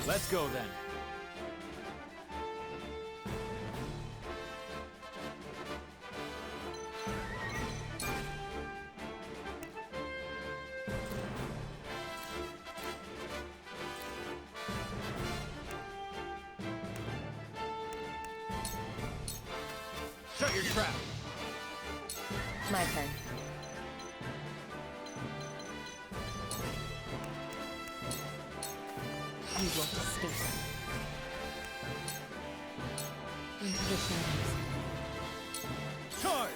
Let's go then. Shut your trap. My turn. You won't escape. Into the shadows. Charge!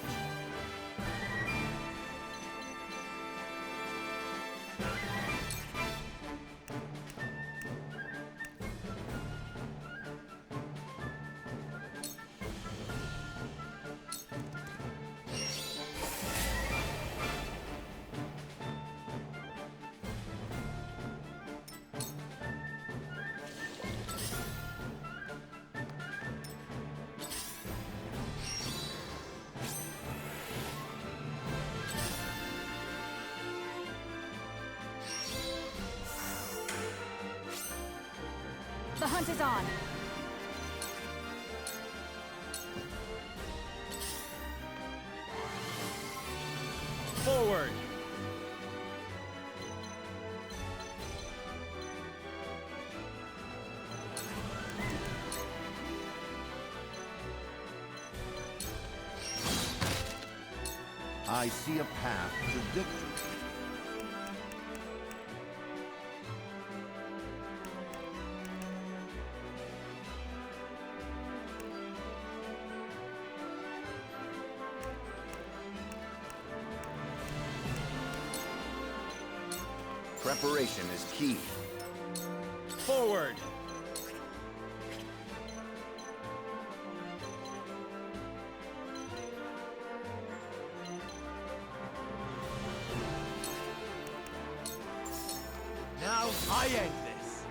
The hunt is on! Forward! I see a path to victory. Preparation is key. Forward! Now I end this.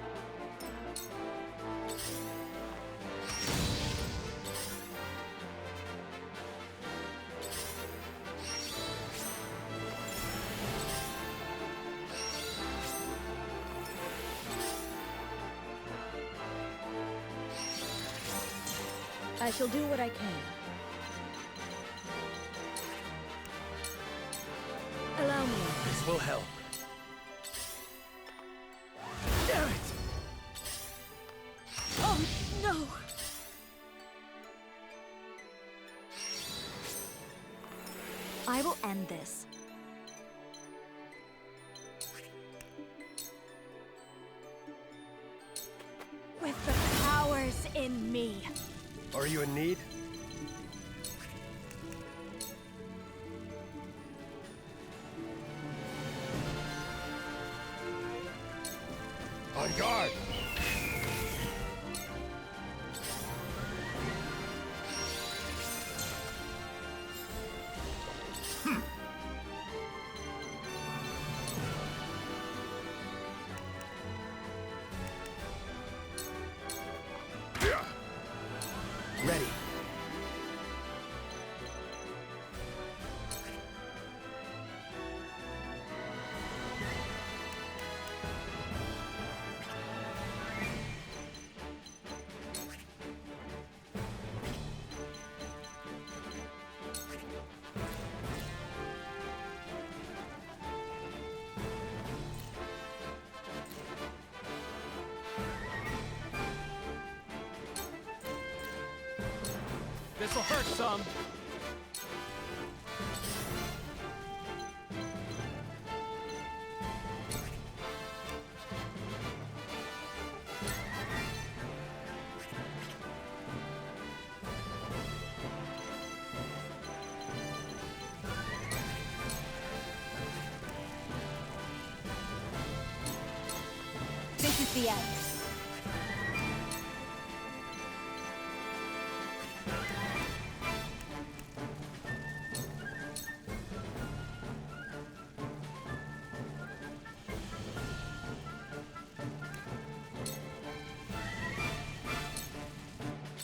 I shall do what I can. Allow me. This will help. Damn it! Oh, no! I will end this. With the powers in me. Are you in need? On guard! Ready. This'll hurt some. This is the end.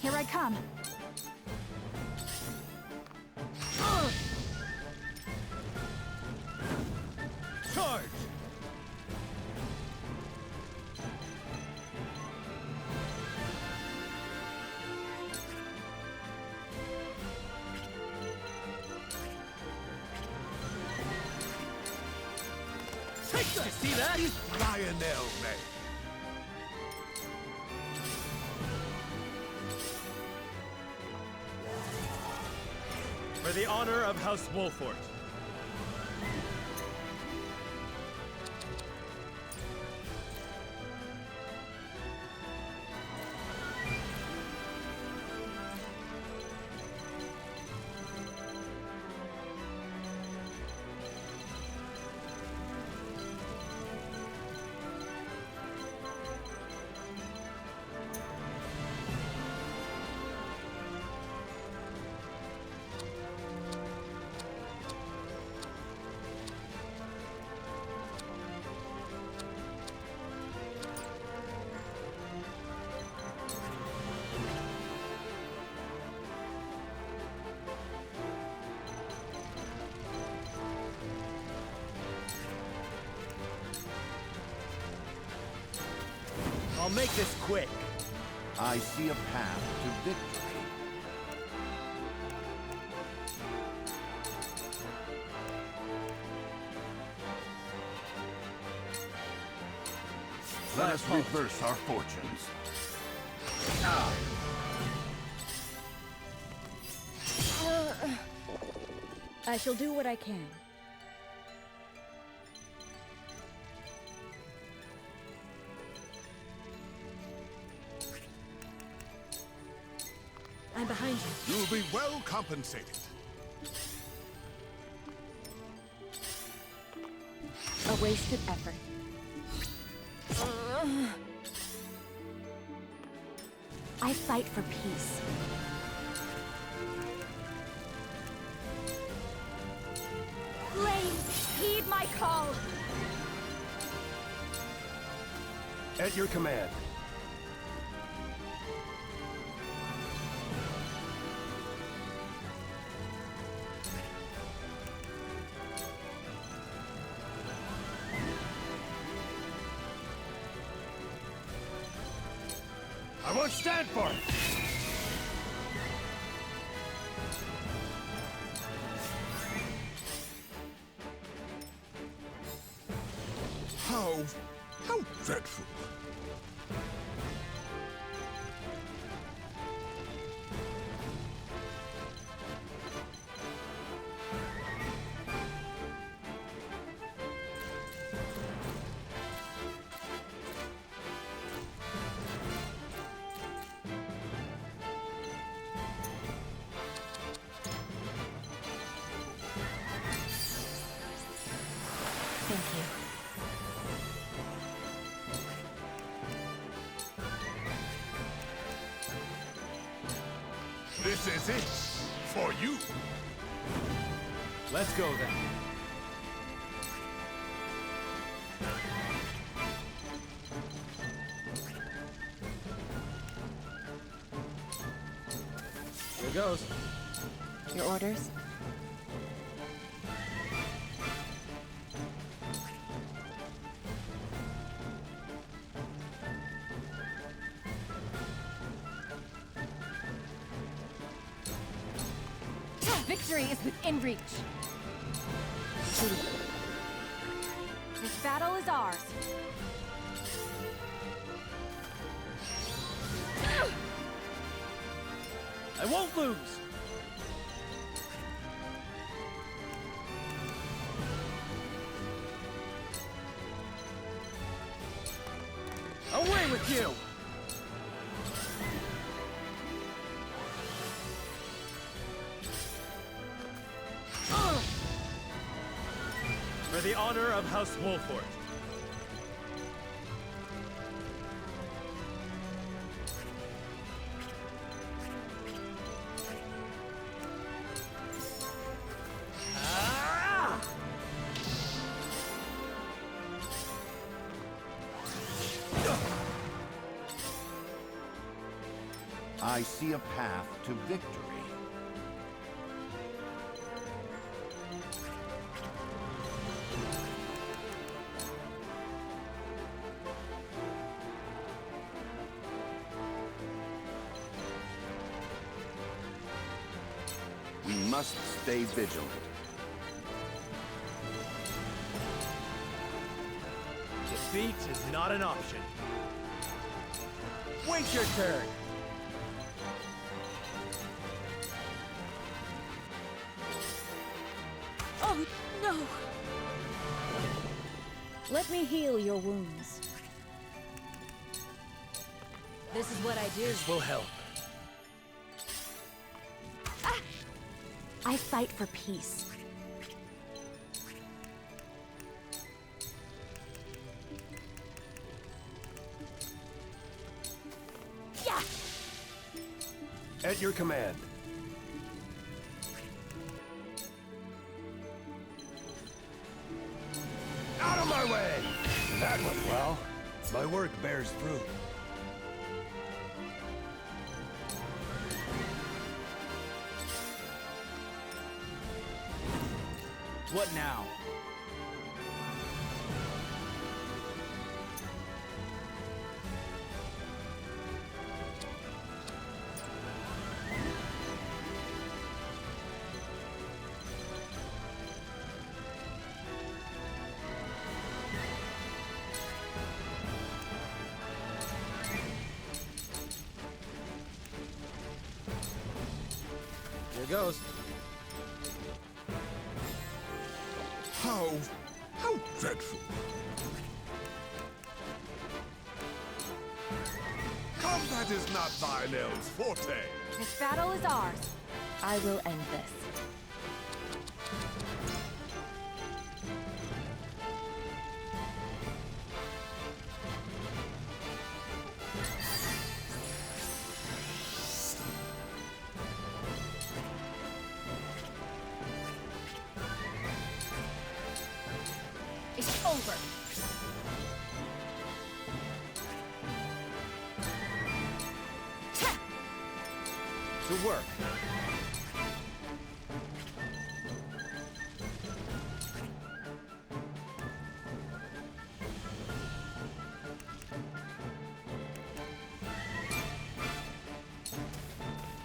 Here I come. Charge! Did you see that? Lionel, man. For the honor of House Wolfort. I'll make this quick. I see a path to victory. Let us reverse our fortunes. I shall do what I can. I'm behind you. You'll be well compensated. A wasted effort. I fight for peace. Flames, heed my call! At your command. I won't stand for it! How dreadful. Thank you. This is it for you. Let's go then. Here goes. Your orders? Victory is within reach. This battle is ours. I won't lose! Away with you! For the honor of House Wolfort. I see a path to victory. We must stay vigilant. Defeat is not an option. Wait your turn. Oh, no! Let me heal your wounds. This is what I do. This will help. I fight for peace. Yeah! At your command. Out of my way! That went well. My work bears fruit. What now? Here goes. How dreadful. Combat is not Lionel's forte. This battle is ours. I will end this. It's over. To work.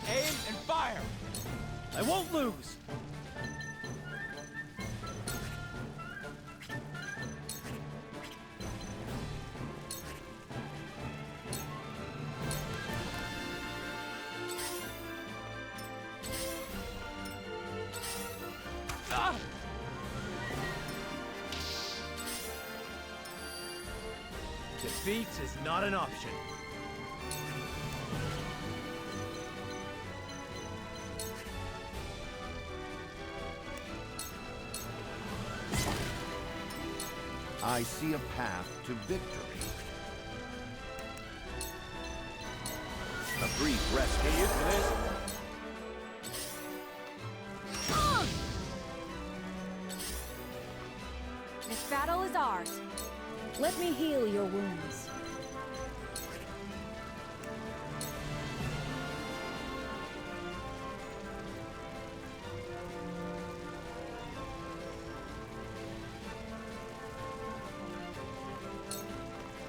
Aim and fire! I won't lose! Ah! Defeat is not an option. I see a path to victory. A brief rest. Get used to this. This battle is ours. Let me heal your wounds.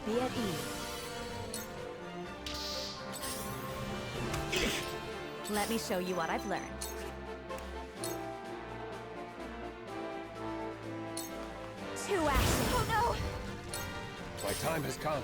Be at ease. Let me show you what I've learned. Two actions. Oh no! My time has come.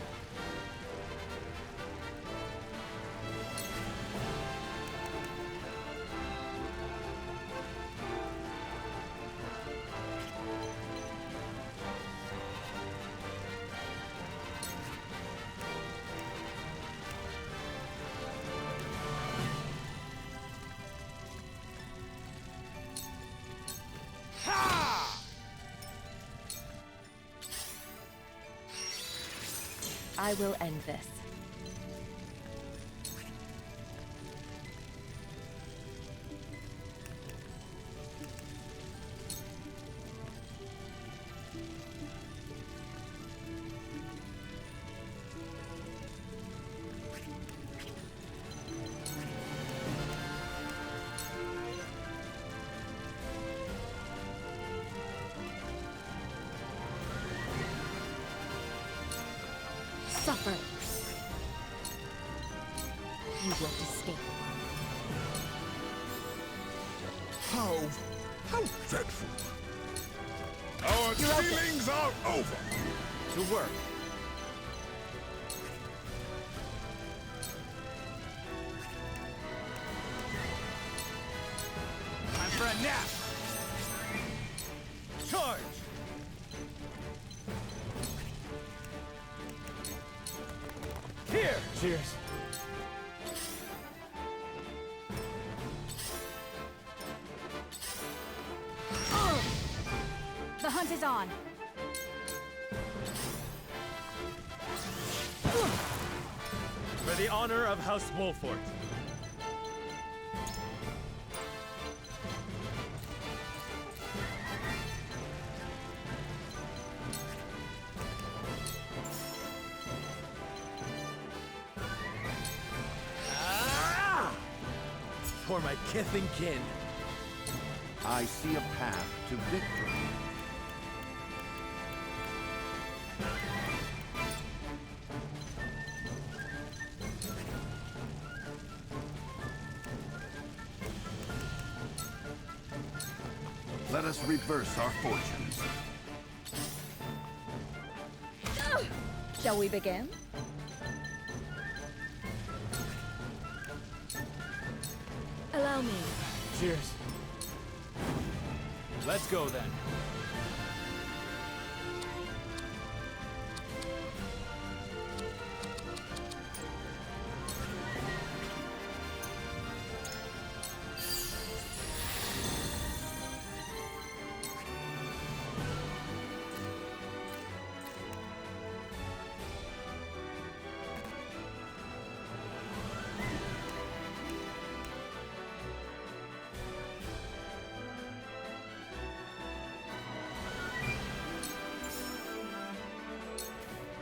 I will end this. Suffer. You won't escape. How dreadful. Our dealings are over. To work. Snap! Charge! Here! Cheers. The hunt is on. For the honor of House Wolfort. For my kith and kin. I see a path to victory. Let us reverse our fortunes. Shall we begin? Allow me. Cheers. Let's go then.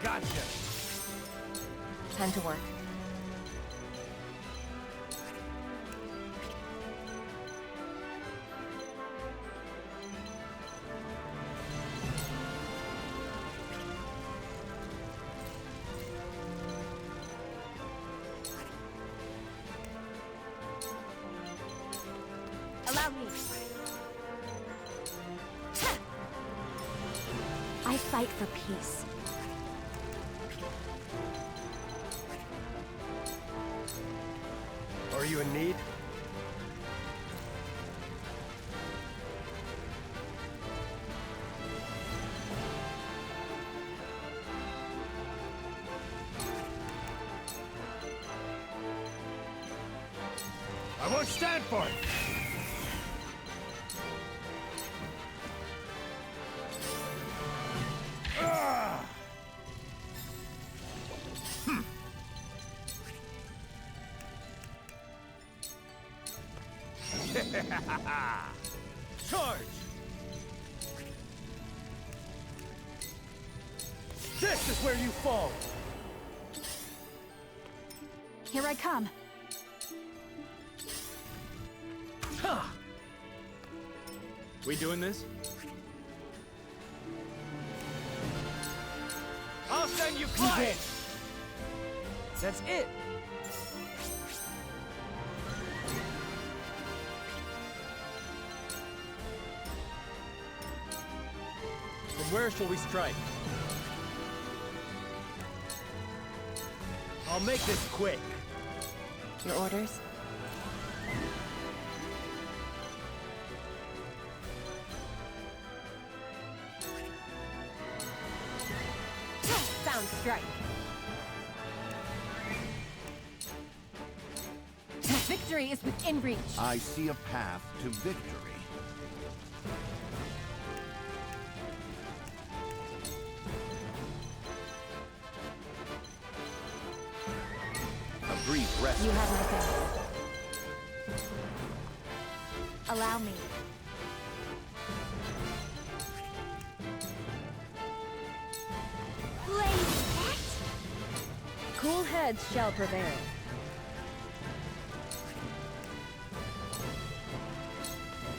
Gotcha. Time to work. Allow me. I fight for peace. Are you in need? I won't stand for it! Charge! This is where you fall! Here I come. We doing this? I'll send you flying! That's it! From where shall we strike? I'll make this quick. Your orders? Sound strike. Victory is within reach. I see a path to victory. A brief rest. You have my thanks. Allow me. Cool heads shall prevail.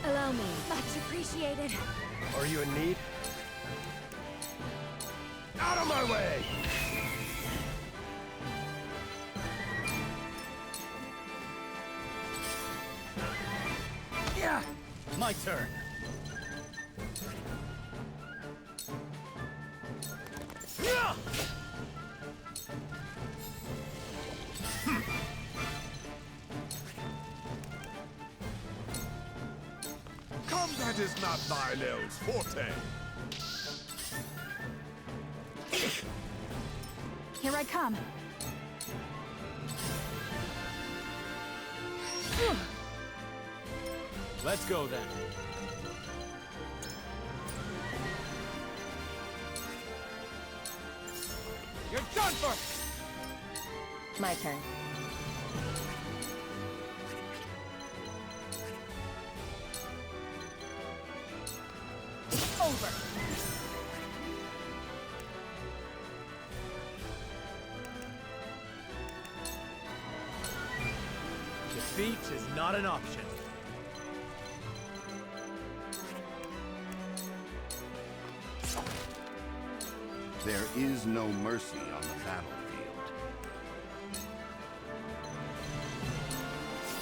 Allow me. Much appreciated. Are you in need? Out of my way! Yeah! My turn. Yeah! Combat is not thine elves' forte. Here I come. Let's go then. You're done for! My turn. Over. Defeat is not an option. There is no mercy on the battlefield.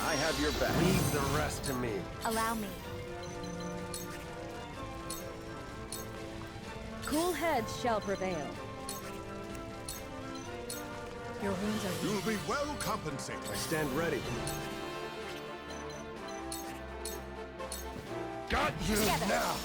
I have your back. Leave the rest to me. Allow me. Cool heads shall prevail. Your wounds are You'll be well compensated. I stand ready. Got you Together. now!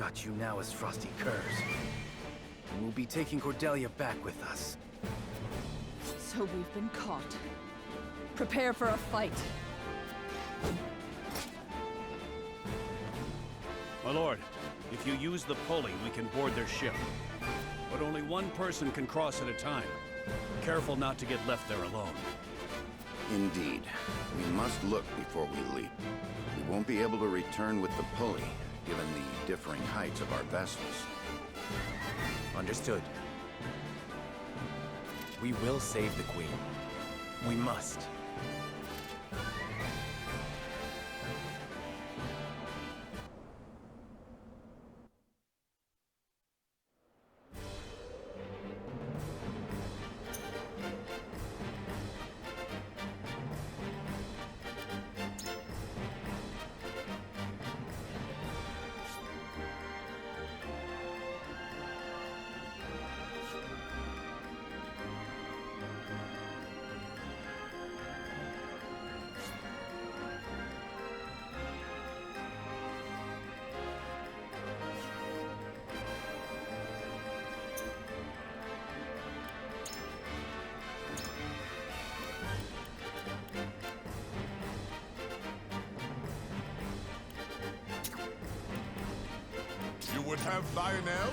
got you now as Frosty Curse. And we'll be taking Cordelia back with us. So we've been caught. Prepare for a fight. My lord, if you use the pulley, we can board their ship. But only one person can cross at a time. Careful not to get left there alone. Indeed. We must look before we leap. We won't be able to return with the pulley, given the differing heights of our vessels. Understood. We will save the Queen. We must. You would have Lionel?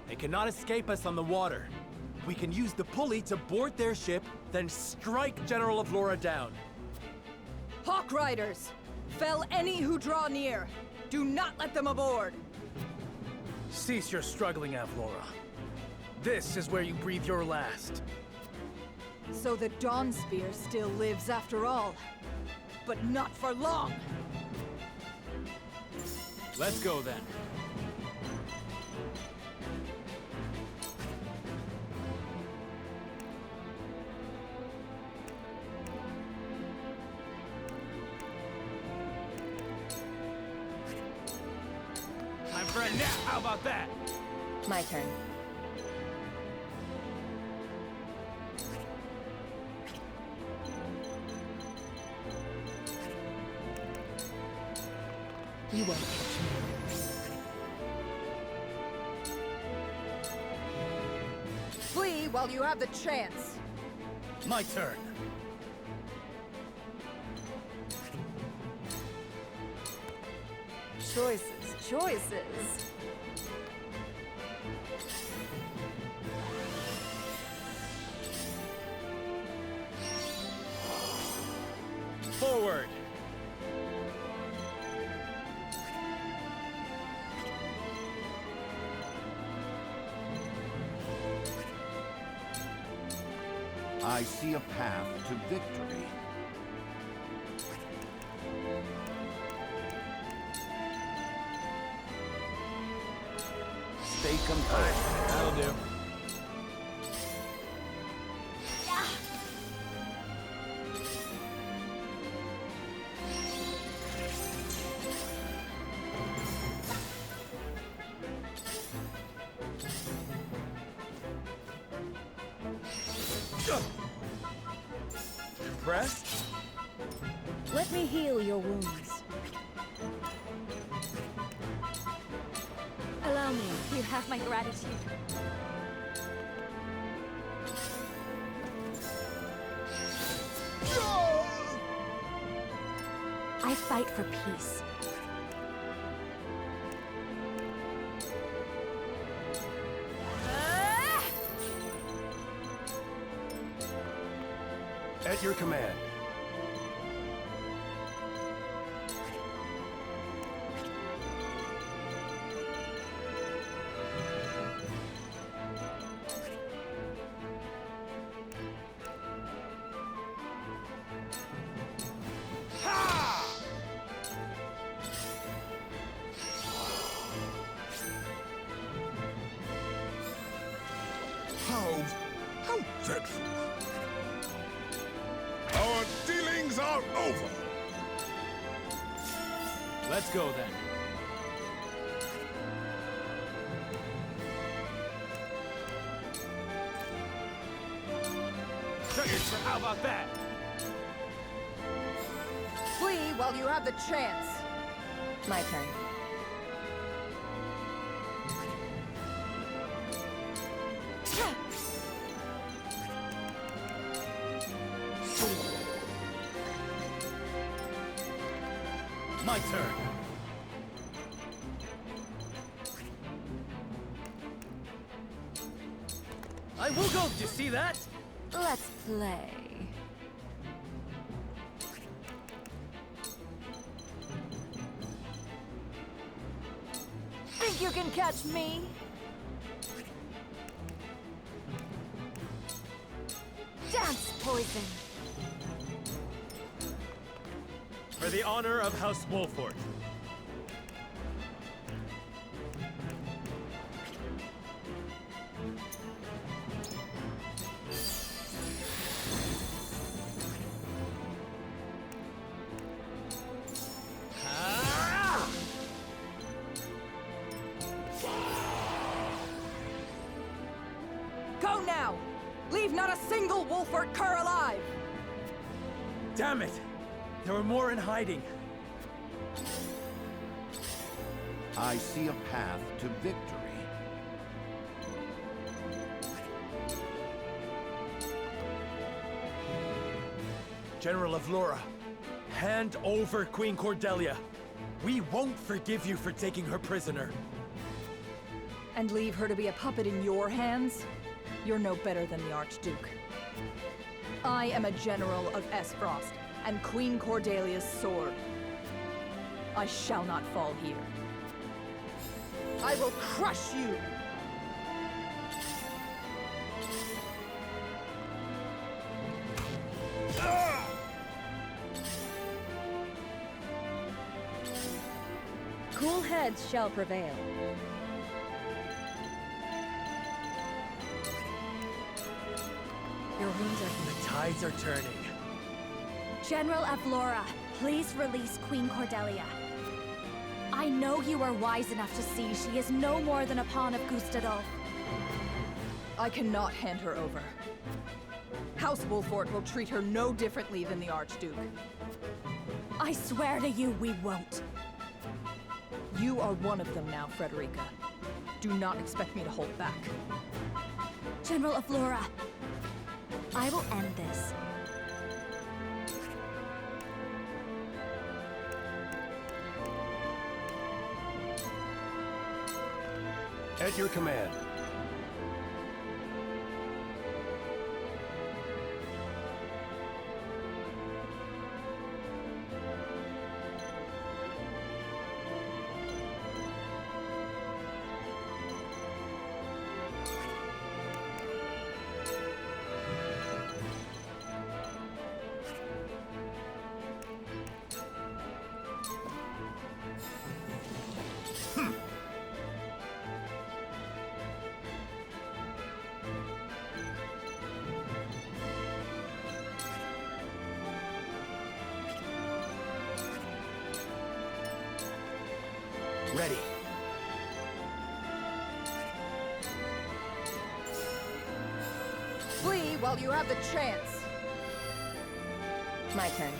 They cannot escape us on the water. We can use the pulley to board their ship, then strike General Avlora down. Hawk Riders! Fell any who draw near. Do not let them aboard. Cease your struggling, Avlora. This is where you breathe your last. So the Dawn Spear still lives after all. But not for long! Let's go then. Time for a nap, how about that? My turn. You won't catch me. Flee while you have the chance. My turn. Choices, choices. I see a path to victory. Stay composed. That'll do. Press? Let me heal your wounds. Allow me. You have my gratitude. I fight for peace. At your command. How dreadful. Our dealings are over. Let's go then. How about that? Flee while you have the chance. My turn. My turn. I will go. Do you see that? Let's play. Think you can catch me? Dance poison. For the honor of House Wolford. Go now! Leave not a single Wolford cur alive! Damn it! There were more in hiding. I see a path to victory. General of Laura, hand over Queen Cordelia. We won't forgive you for taking her prisoner. And leave her to be a puppet in your hands? You're no better than the Archduke. I am a general of Esfrost, and Queen Cordelia's sword. I shall not fall here. I will crush you! Cool heads shall prevail. Your wounds are The tides are turning. General Avlora, please release Queen Cordelia. I know you are wise enough to see she is no more than a pawn of Gustadolf. I cannot hand her over. House Wolford will treat her no differently than the Archduke. I swear to you we won't. You are one of them now, Frederica. Do not expect me to hold back. General Avlora, I will end this. At your command. Ready. Flee while you have the chance. My turn.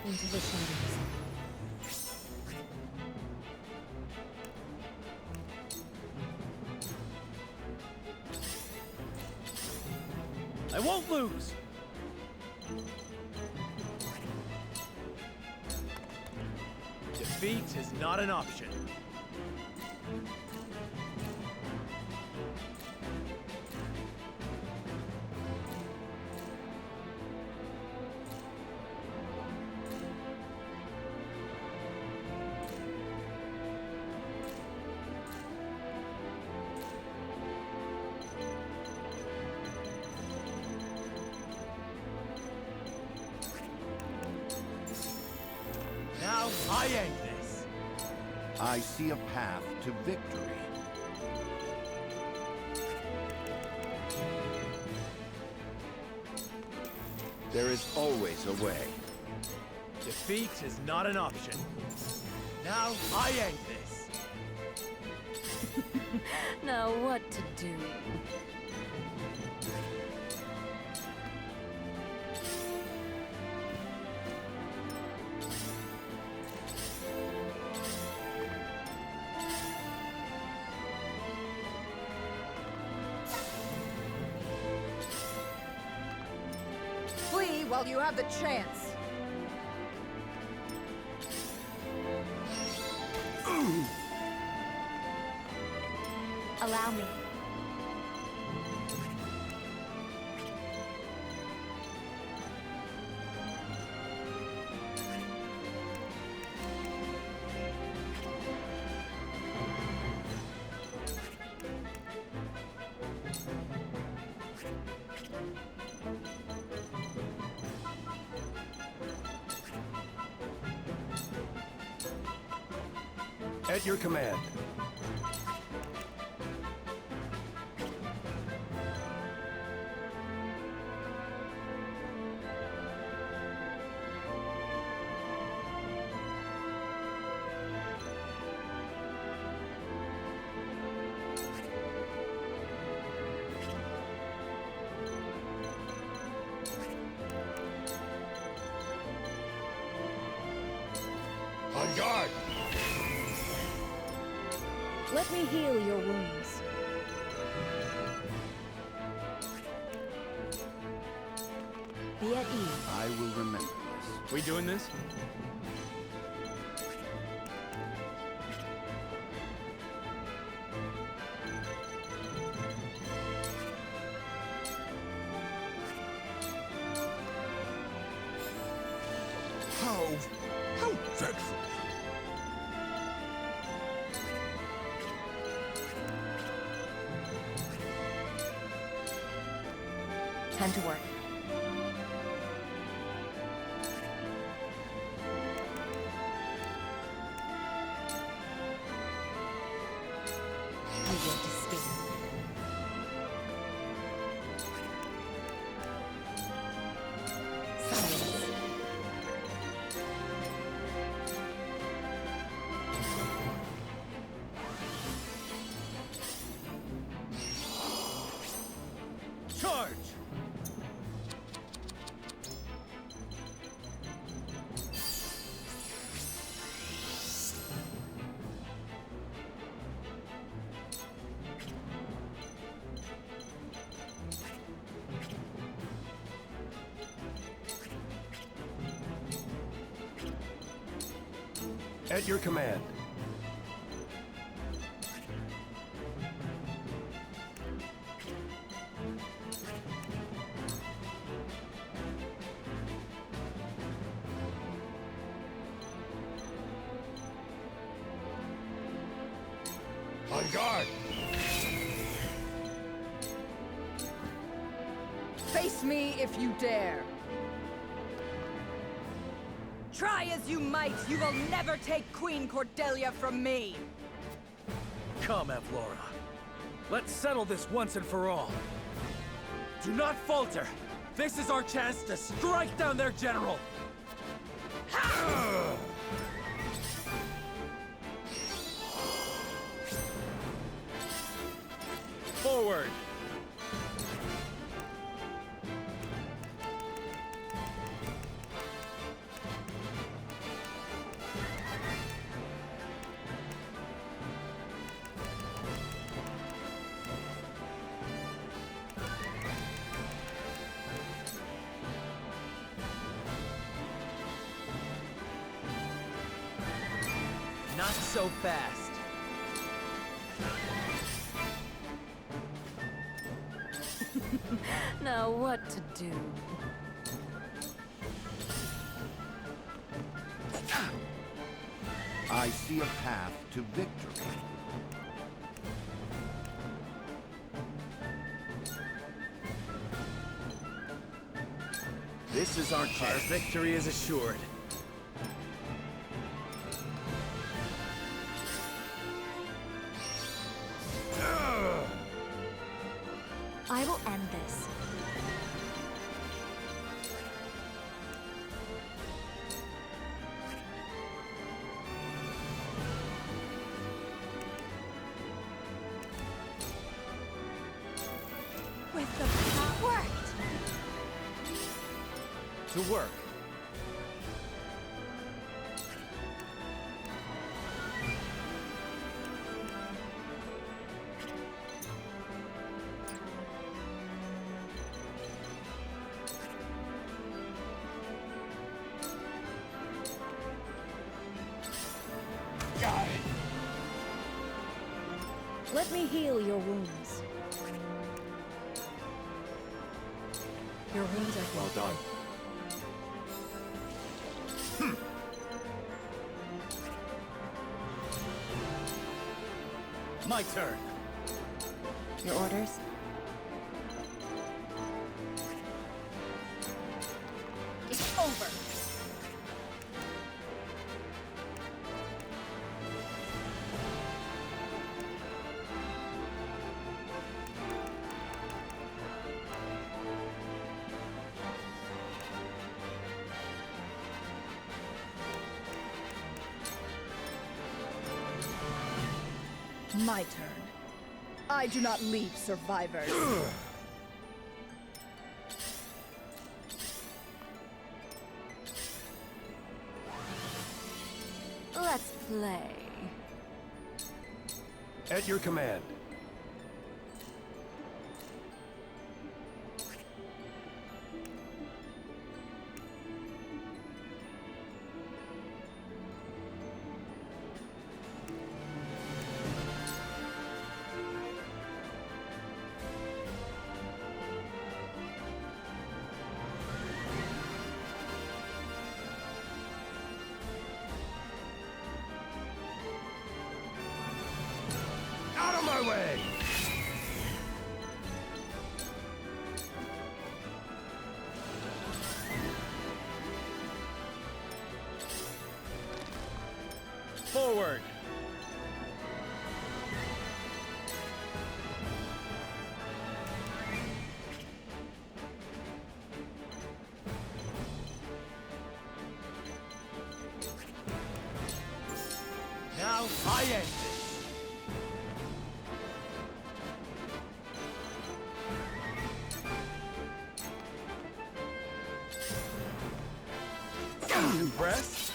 Into the shadows. I won't lose! Defeat is not an option. Now I end this. I see a path to victory. There is always a way. Defeat is not an option. Now I end this. Now what to do? Flee while you have the chance. Allow me. At your command. On guard! Let me heal your wounds. Be at ease. I will remember this. We doing this? How dreadful. Time to work. You will despair. Silence. Charge! At your command. On guard! Face me if you dare! Try as you might, you will never take Queen Cordelia from me! Come, Avlora. Let's settle this once and for all. Do not falter! This is our chance to strike down their general! Forward! Not so fast. Now what to do? I see a path to victory. This is our Our chance. victory is assured. I will end this. With the power. To work. Got it! Let me heal your wounds. Your wounds are Well done. My turn. Your orders? It's over. My turn. I do not leave survivors. Let's play. At your command. Out of my way! Forward! Now I end this. Impressed?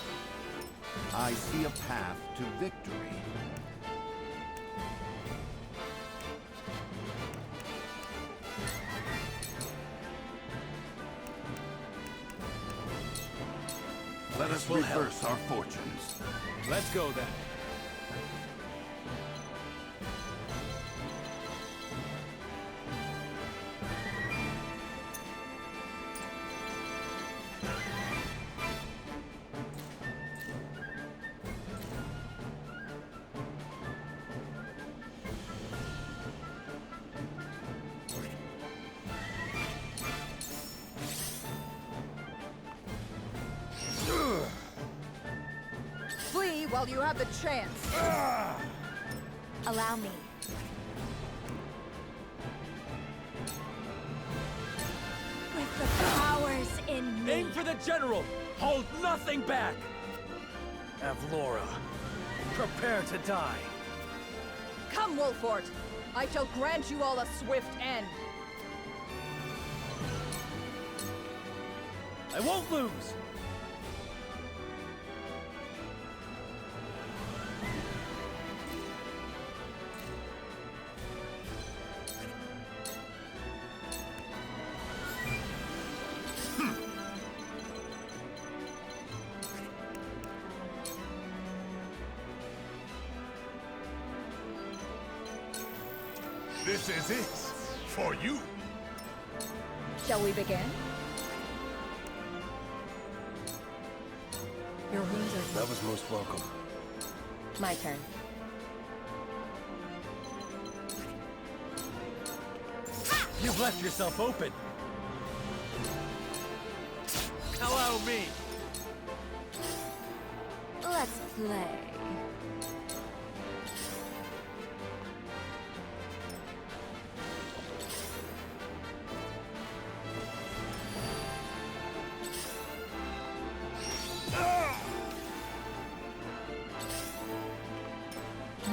I see a path to victory. Let us will help. reverse our fortunes. Let's go then. while you have the chance. Allow me. With the powers in me. Aim for the general! Hold nothing back! Avlora, prepare to die. Come, Wolfort! I shall grant you all a swift end. I won't lose! This is it. For you. Shall we begin? Your wounds are... That was most welcome. My turn. You've left yourself open. Allow me. Let's play.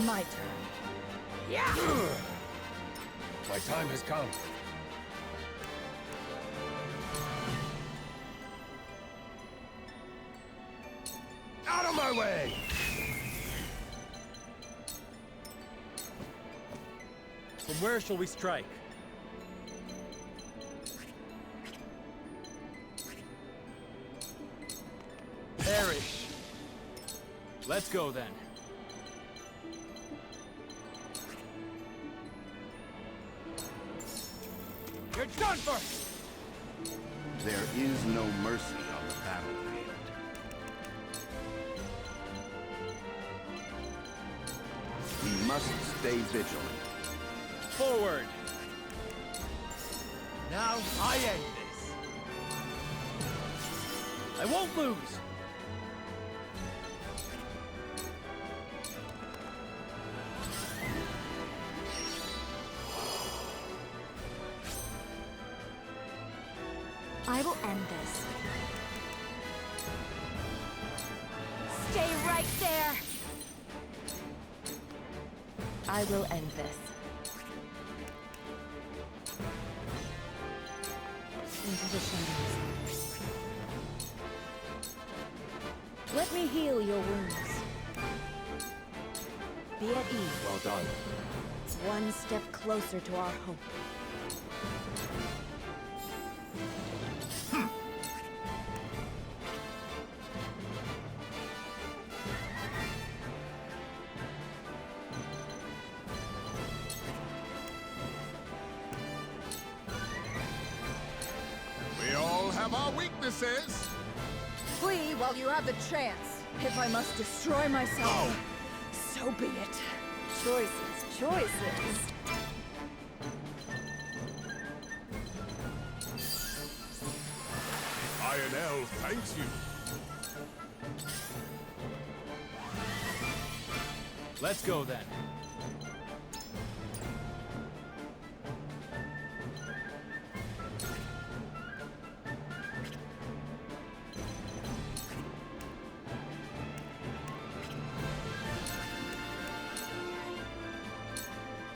My turn. My time has come. Out of my way! From where shall we strike? Perish. Let's go then. You're done for! There is no mercy on the battlefield. We must stay vigilant. Forward! Now I end this. I won't lose! I will end this. Stay right there! I will end this. Into the shadows. Let me heal your wounds. Be at ease. Well done. One step closer to our hope. We all have our weaknesses. Flee while you have the chance. If I must destroy myself, so be it. Choices, choices. Iron Elf thanks you. Let's go then.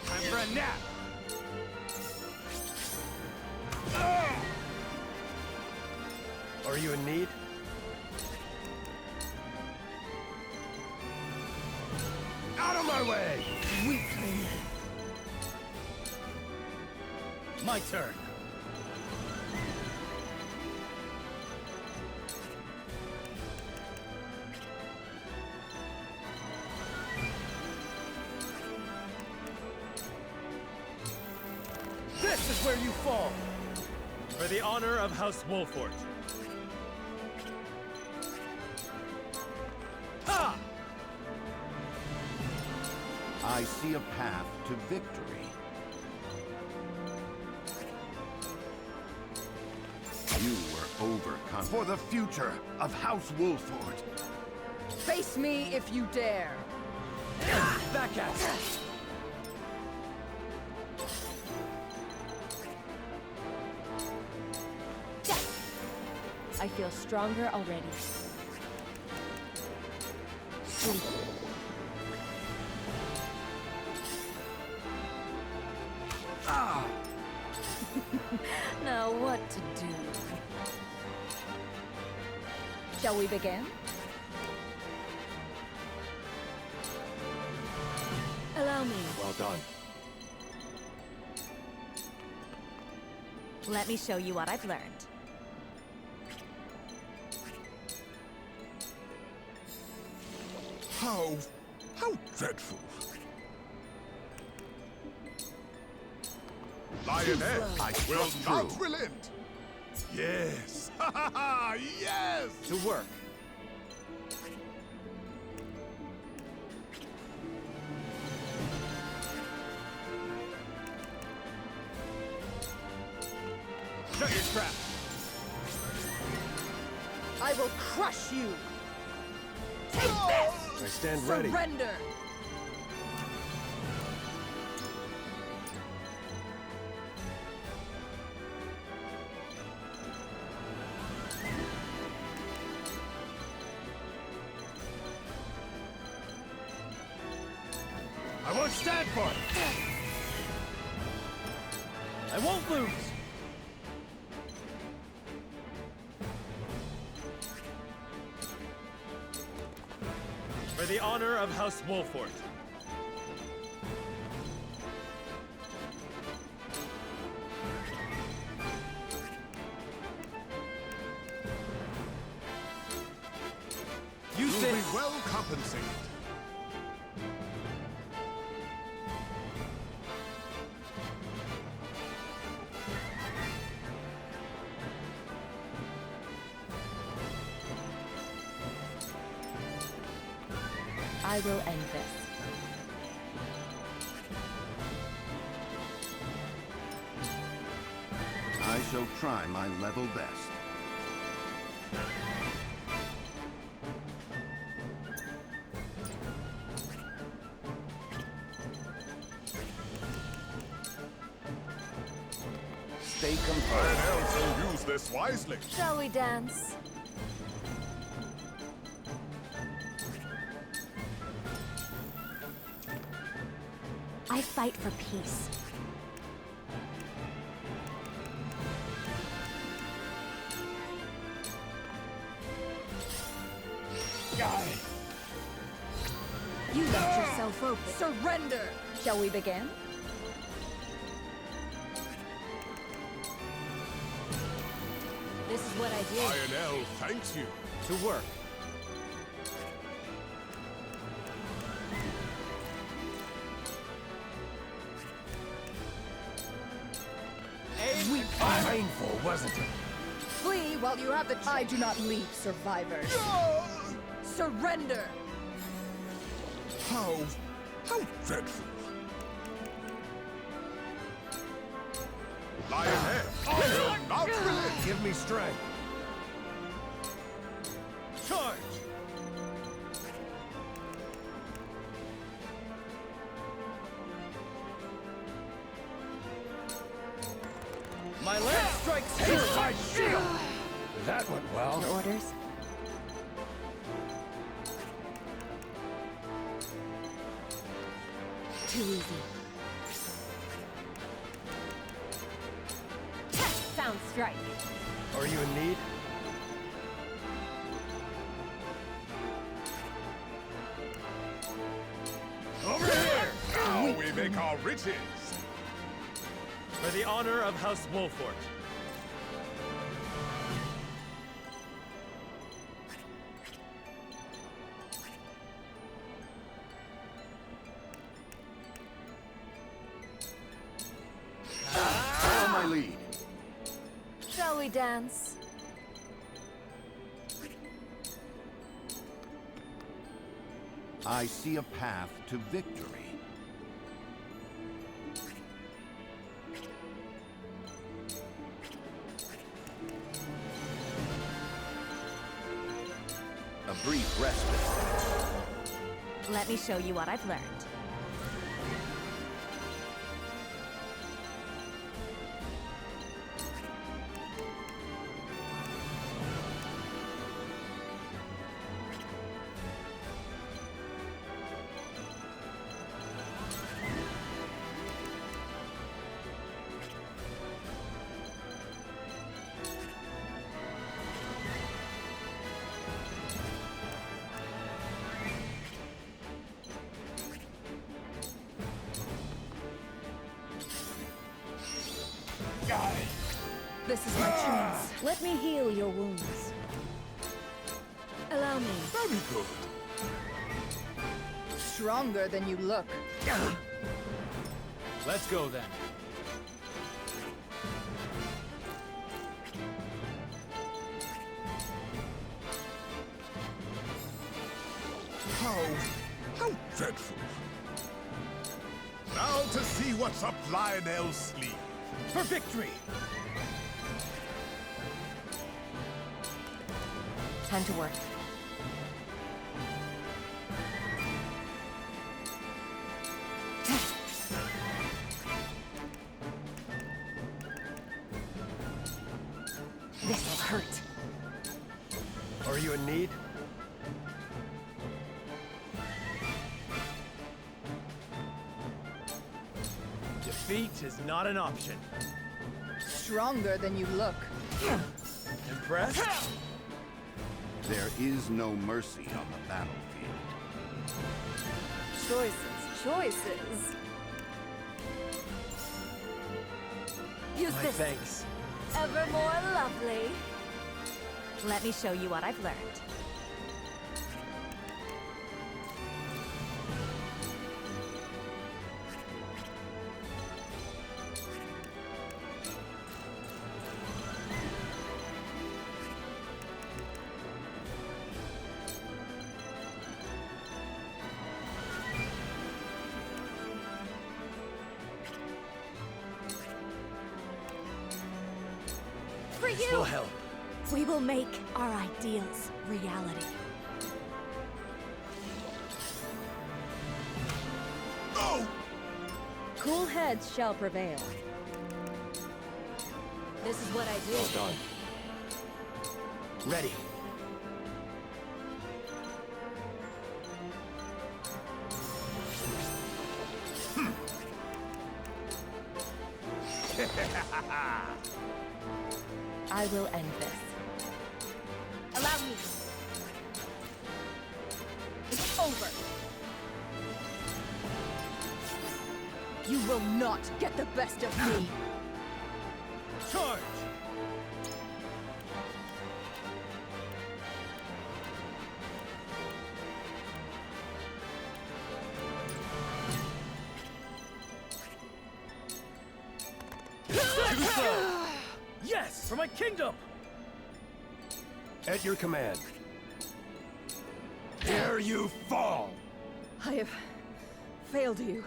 Time for a nap! Are you in need? Out of my way! Weakling. My turn. This is where you fall! For the honor of House Wolfort. Ha! I see a path to victory. You were overcome for the future of House Wolfort. Face Face me if you dare! Back at it! I feel stronger already. Sleep. Now what to do? Shall we begin? Allow me. Well done. Let me show you what I've learned. How dreadful. Lioness, I will not relent. Yes, ha ha ha, yes! To work. Shut your trap. I will crush you! Take this! I stand ready. Surrender! I won't stand for it! I won't lose! For the honor of House Wolfort. Use You'll be this! well compensated. I will end this. I shall try my level best. Stay composed. Lionels will use this wisely. Shall we dance? I fight for peace. You left yourself open. Surrender! Shall we begin? This is what I do. Lionel thanks you. To work. Painful, wasn't it? Flee while you have the I do not leave survivors. Surrender! How dreadful. Lioness, I will not relent. Give me strength. Charge! My lance strikes here! My shield! That went well. Your orders? Too easy. Sound strike. Are you in need? Over here! Now we make our riches. For the honor of House Wolfort. Follow my lead. Shall we dance? I see a path to victory. A brief respite. Let me show you what I've learned. This is my chance. Let me heal your wounds. Allow me. Very good. Stronger than you look. Let's go then. How dreadful. Now to see what's up Lionel's sleeve. For victory! Time to work. This'll hurt. Are you in need? Defeat is not an option. Stronger than you look. Impressed? There is no mercy on the battlefield. Choices. Use My this. thanks. Ever more lovely. Let me show you what I've learned. For This you! will help. We will make our ideals reality. Oh! Cool heads shall prevail. This is what I do. Well done. Ready. I will end this. Allow me. It's over. You will not get the best of me. Charge! Yes! For my kingdom! At your command. Here you fall! I have failed you.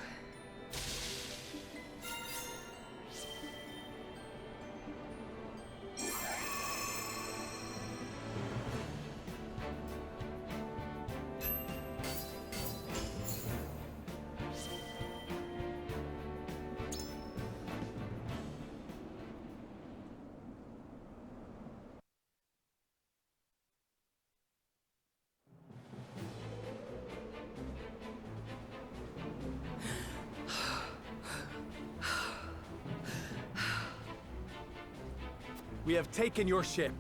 We have taken your ship.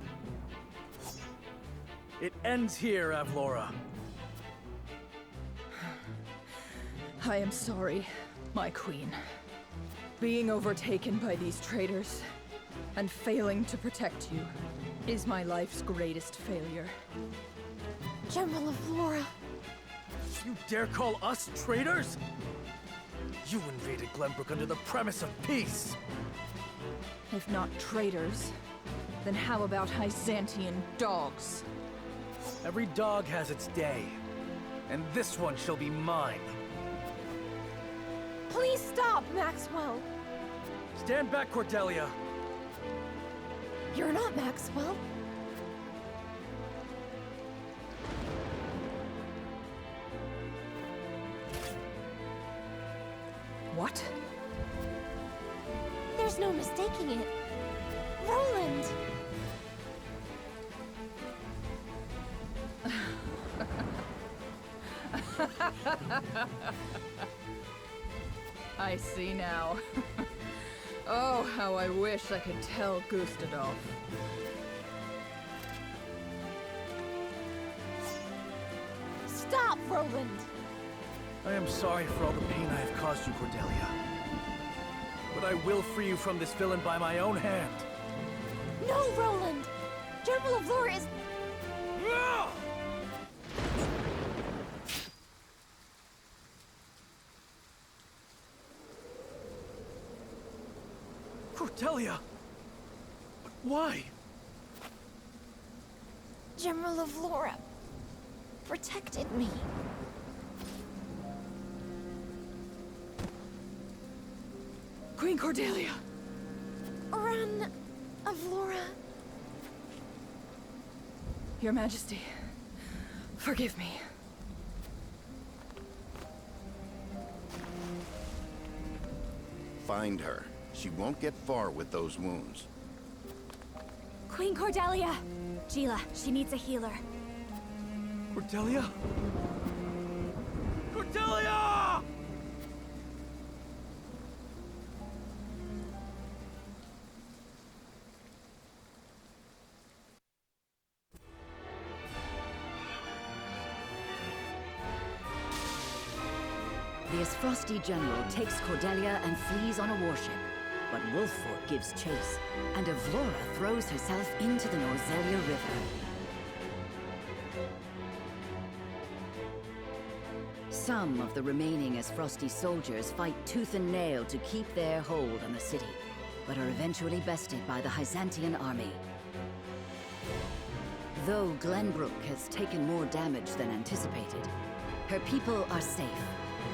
It ends here, Avlora. I am sorry, my queen. Being overtaken by these traitors and failing to protect you is my life's greatest failure. General of Laura. You dare call us traitors? You invaded Glenbrook under the premise of peace. If not traitors, then how about Hyzantian dogs? Every dog has its day, and this one shall be mine. Please stop, Maxwell. Stand back, Cordelia. You're not Maxwell. What? There's no mistaking it. Roland! I see now. Oh, how I wish I could tell Gustadolf. Stop, Roland! I am sorry for all the pain I have caused you, Cordelia. But I will free you from this villain by my own hand. No, Roland! General of Lore is... Ah! Cordelia! But why? General of Lore protected me. Queen Cordelia! Ran of Lore. Your Majesty, forgive me. Find her. She won't get far with those wounds. Queen Cordelia! Gila, she needs a healer. Cordelia? Cordelia! The Esfrosti general takes Cordelia and flees on a warship. But Wolffort gives chase, and Avlora throws herself into the Norzelia River. Some of the remaining Esfrosti soldiers fight tooth and nail to keep their hold on the city, but are eventually bested by the Hyzantian army. Though Glenbrook has taken more damage than anticipated, her people are safe,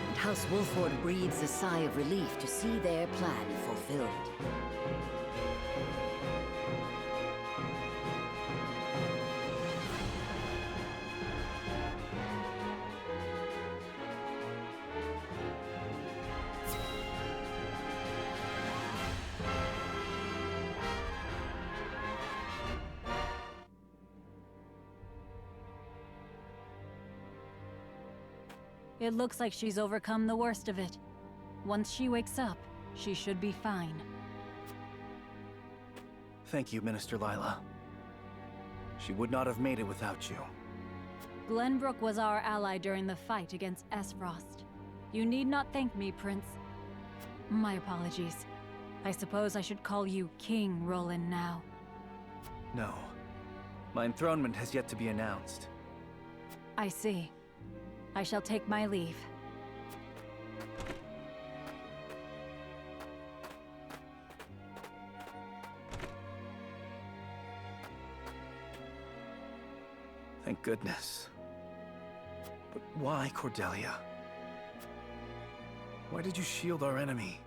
and House Wolffort breathes a sigh of relief to see their plan fulfilled. It looks like she's overcome the worst of it. Once she wakes up, she should be fine. Thank you, Minister Lila. She would not have made it without you. Glenbrook was our ally during the fight against Esfrost. You need not thank me, Prince. My apologies. I suppose I should call you King Roland now. No. My enthronement has yet to be announced. I see. I shall take my leave. Thank goodness. But why, Cordelia? Why did you shield our enemy?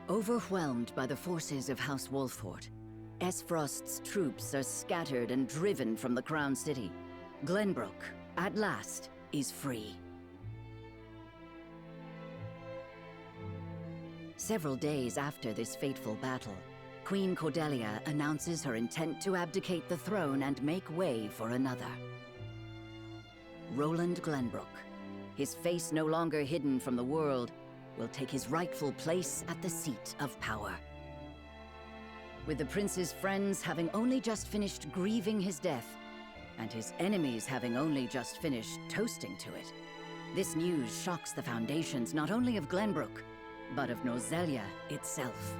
Overwhelmed by the forces of House Wolffort, Esfrost's troops are scattered and driven from the Crown City. Glenbrook, at last, is free. Several days after this fateful battle, Queen Cordelia announces her intent to abdicate the throne and make way for another. Roland Glenbrook, his face no longer hidden from the world, will take his rightful place at the seat of power. With the prince's friends having only just finished grieving his death, and his enemies having only just finished toasting to it, this news shocks the foundations not only of Glenbrook, but of Norzelia itself.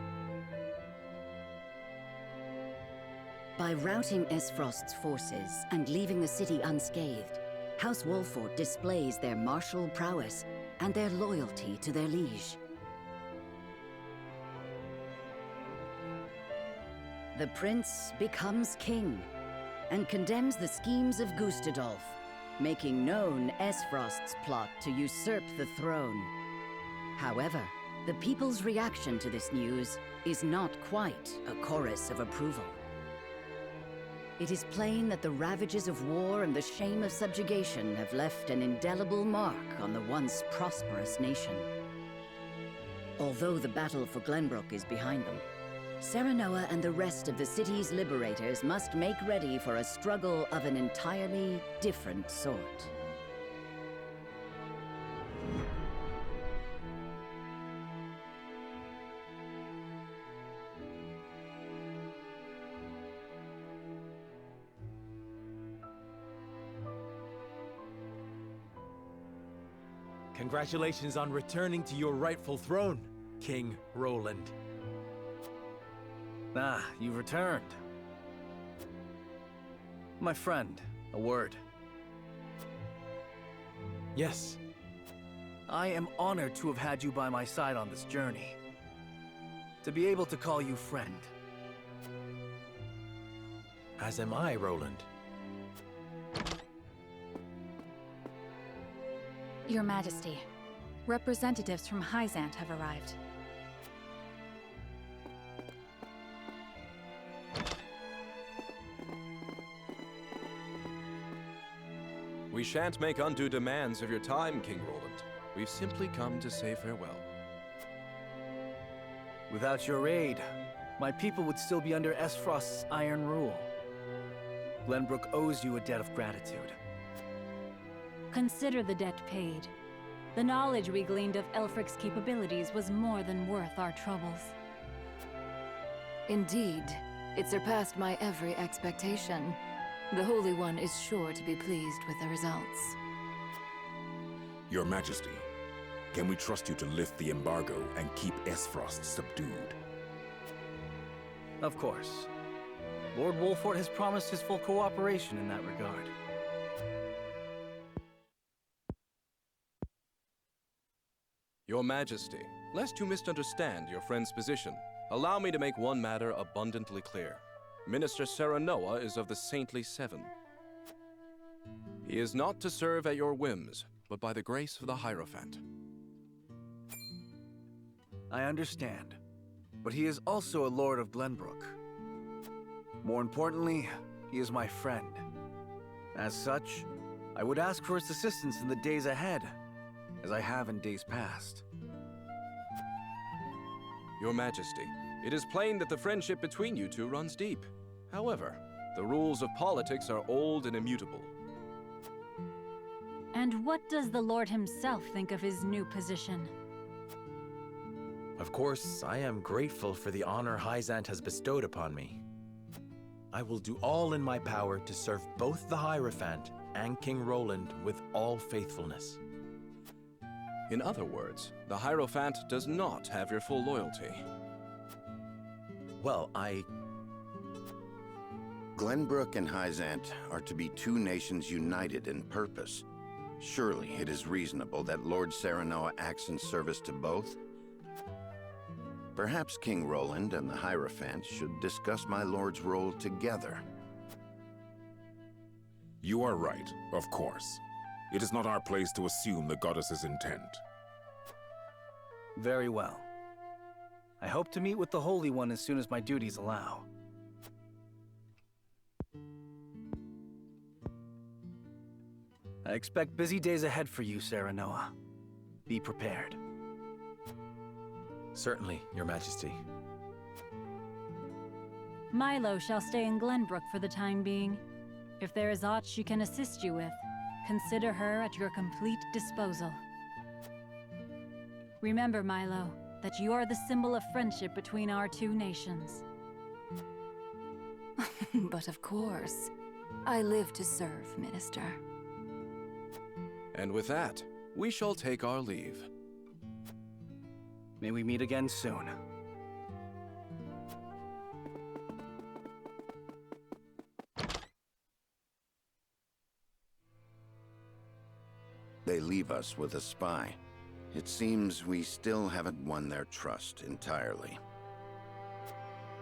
By routing Esfrost's forces and leaving the city unscathed, House Wolfort displays their martial prowess and their loyalty to their liege. The prince becomes king and condemns the schemes of Gustadolf, making known Esfrost's plot to usurp the throne. However, the people's reaction to this news is not quite a chorus of approval. It is plain that the ravages of war and the shame of subjugation have left an indelible mark on the once prosperous nation. Although the battle for Glenbrook is behind them, Serenoa and the rest of the city's liberators must make ready for a struggle of an entirely different sort. Congratulations on returning to your rightful throne, King Roland. Ah, you've returned. My friend, a word. Yes. I am honored to have had you by my side on this journey. To be able to call you friend. As am I, Roland. Your Majesty, representatives from Hyzant have arrived. We shan't make undue demands of your time, King Roland. We've simply come to say farewell. Without your aid, my people would still be under Esfrost's iron rule. Glenbrook owes you a debt of gratitude. Consider the debt paid. The knowledge we gleaned of Elfric's capabilities was more than worth our troubles. Indeed, it surpassed my every expectation. The Holy One is sure to be pleased with the results. Your Majesty, can we trust you to lift the embargo and keep Esfrost subdued? Of course. Lord Wolfort has promised his full cooperation in that regard. Your Majesty, lest you misunderstand your friend's position, allow me to make one matter abundantly clear. Minister Serenoa is of the Saintly Seven. He is not to serve at your whims, but by the grace of the Hierophant. I understand, but he is also a Lord of Glenbrook. More importantly, he is my friend. As such, I would ask for his assistance in the days ahead, as I have in days past. Your Majesty, it is plain that the friendship between you two runs deep. However, the rules of politics are old and immutable. And what does the Lord himself think of his new position? Of course, I am grateful for the honor Hyzant has bestowed upon me. I will do all in my power to serve both the Hierophant and King Roland with all faithfulness. In other words, the Hierophant does not have your full loyalty. Well, Glenbrook and Hyzant are to be two nations united in purpose. Surely it is reasonable that Lord Serenoa acts in service to both? Perhaps King Roland and the Hierophant should discuss my lord's role together. You are right, of course. It is not our place to assume the goddess's intent. Very well. I hope to meet with the Holy One as soon as my duties allow. I expect busy days ahead for you, Serenoa. Be prepared. Certainly, Your Majesty. Milo shall stay in Glenbrook for the time being. If there is aught she can assist you with, consider her at your complete disposal. Remember, Milo, that you are the symbol of friendship between our two nations. But of course, I live to serve, Minister. And with that, we shall take our leave. May we meet again soon. They leave us with a spy. It seems we still haven't won their trust entirely.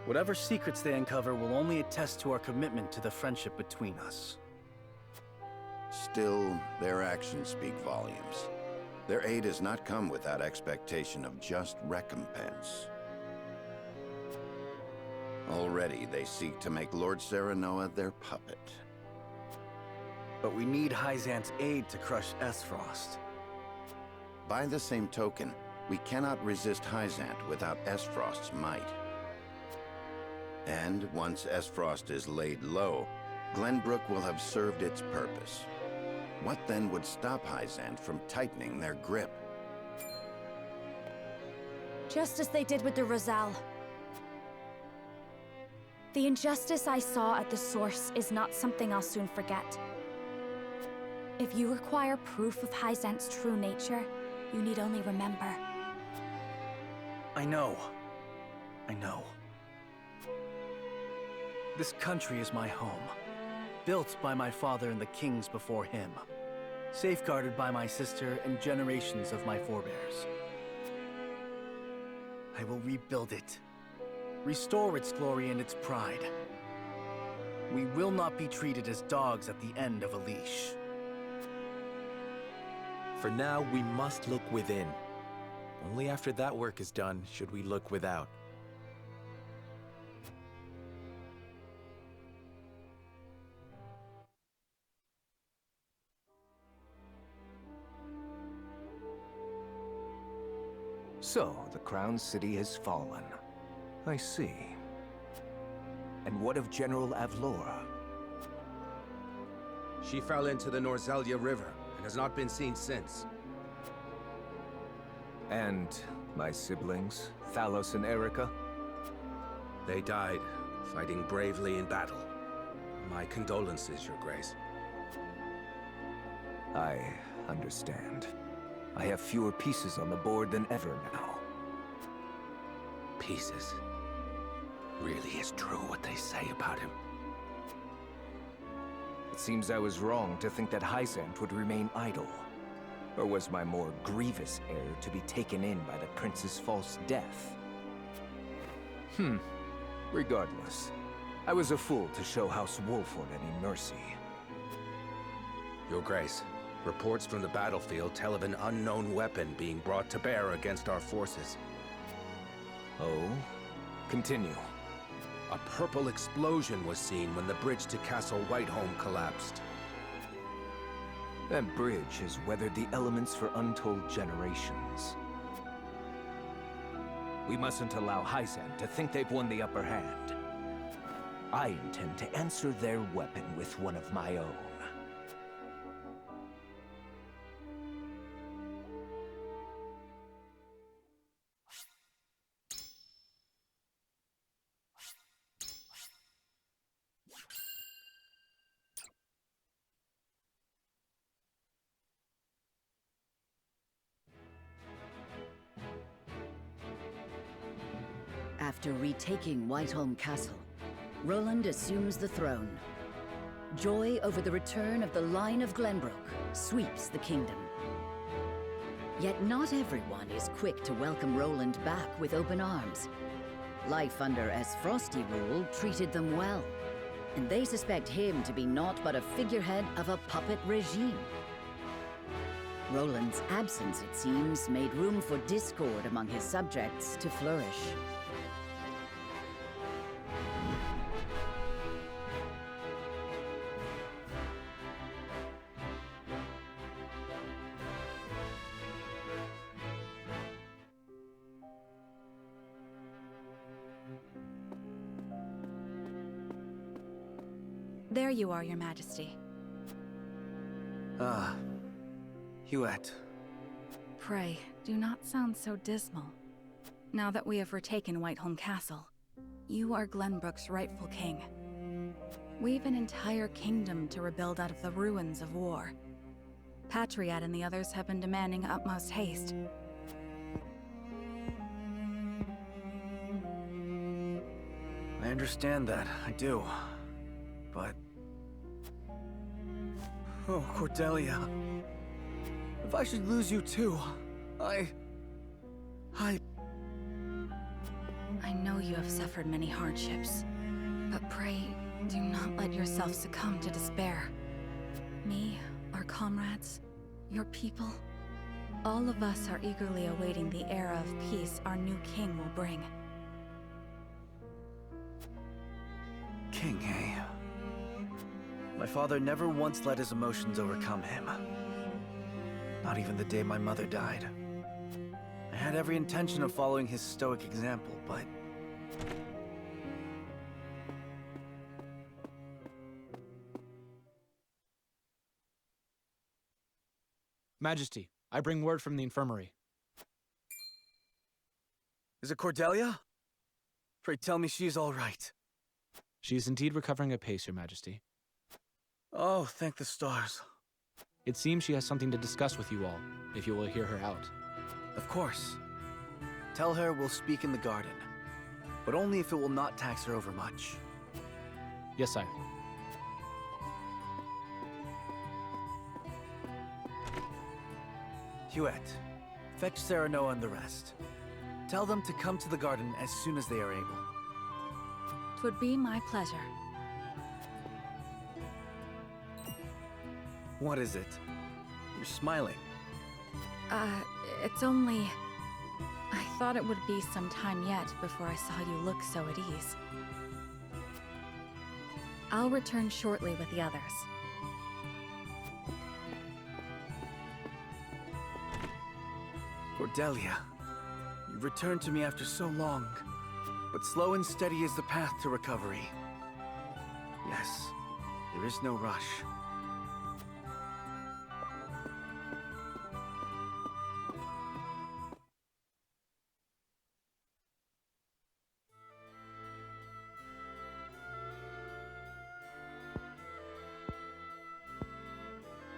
Whatever secrets they uncover will only attest to our commitment to the friendship between us. Still, their actions speak volumes. Their aid has not come without expectation of just recompense. Already, they seek to make Lord Serenoa their puppet. But we need Hyzant's aid to crush Esfrost. By the same token, we cannot resist Hyzant without Esfrost's might. And once Esfrost is laid low, Glenbrook will have served its purpose. What then would stop Hyzant from tightening their grip? Just as they did with the Rosal. The injustice I saw at the source is not something I'll soon forget. If you require proof of Hyzant's true nature, you need only remember. I know. This country is my home. Built by my father and the kings before him. Safeguarded by my sister and generations of my forebears. I will rebuild it. Restore its glory and its pride. We will not be treated as dogs at the end of a leash. For now, we must look within. Only after that work is done should we look without. So, the Crown City has fallen. I see. And what of General Avlora? She fell into the Norzelia River and has not been seen since. And my siblings, Thalos and Erica? They died, fighting bravely in battle. My condolences, Your Grace. I understand. I have fewer pieces on the board than ever now. Pieces? Really is true what they say about him? It seems I was wrong to think that Hyzant would remain idle. Or was my more grievous error to be taken in by the prince's false death? Regardless, I was a fool to show House Wolford any mercy. Your Grace, reports from the battlefield tell of an unknown weapon being brought to bear against our forces. Oh? Continue. A purple explosion was seen when the bridge to Castle Whiteholm collapsed. That bridge has weathered the elements for untold generations. We mustn't allow Hyzant to think they've won the upper hand. I intend to answer their weapon with one of my own. After retaking Whiteholm Castle, Roland assumes the throne. Joy over the return of the line of Glenbrook sweeps the kingdom. Yet not everyone is quick to welcome Roland back with open arms. Life under Esfrosti rule treated them well, and they suspect him to be naught but a figurehead of a puppet regime. Roland's absence, it seems, made room for discord among his subjects to flourish. There you are, Your Majesty. Huette. Pray, do not sound so dismal. Now that we have retaken Whiteholm Castle, you are Glenbrook's rightful king. We've an entire kingdom to rebuild out of the ruins of war. Patriat and the others have been demanding utmost haste. I understand that, I do. But... Oh, Cordelia. if I should lose you too, I know you have suffered many hardships, but pray, do not let yourself succumb to despair. Me, our comrades, your people, all of us are eagerly awaiting the era of peace our new king will bring. King, eh? My father never once let his emotions overcome him. Not even the day my mother died. I had every intention of following his stoic example, but... Majesty, I bring word from the infirmary. Is it Cordelia? Pray tell me she is all right. She is indeed recovering apace, Your Majesty. Oh, thank the stars. It seems she has something to discuss with you all, if you will hear her out. Of course. Tell her we'll speak in the garden, but only if it will not tax her over much. Yes, sire. Huette, fetch Serenoa and the rest. Tell them to come to the garden as soon as they are able. 'Twould be my pleasure. What is it? You're smiling. It's only... I thought it would be some time yet before I saw you look so at ease. I'll return shortly with the others. Cordelia, you've returned to me after so long, but slow and steady is the path to recovery. Yes, there is no rush.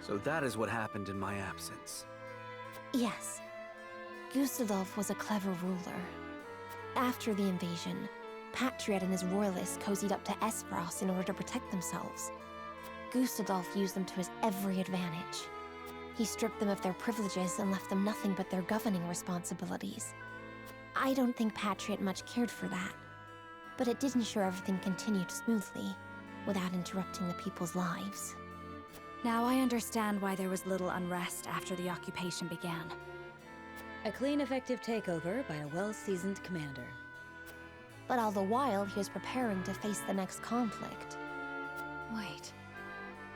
So that is what happened in my absence. Yes. Gustadolf was a clever ruler. After the invasion, Patriot and his royalists cozied up to Esfrost in order to protect themselves. Gustadolf used them to his every advantage. He stripped them of their privileges and left them nothing but their governing responsibilities. I don't think Patriot much cared for that, but it did ensure everything continued smoothly, without interrupting the people's lives. Now I understand why there was little unrest after the occupation began. A clean, effective takeover by a well-seasoned commander. But all the while, he was preparing to face the next conflict. Wait,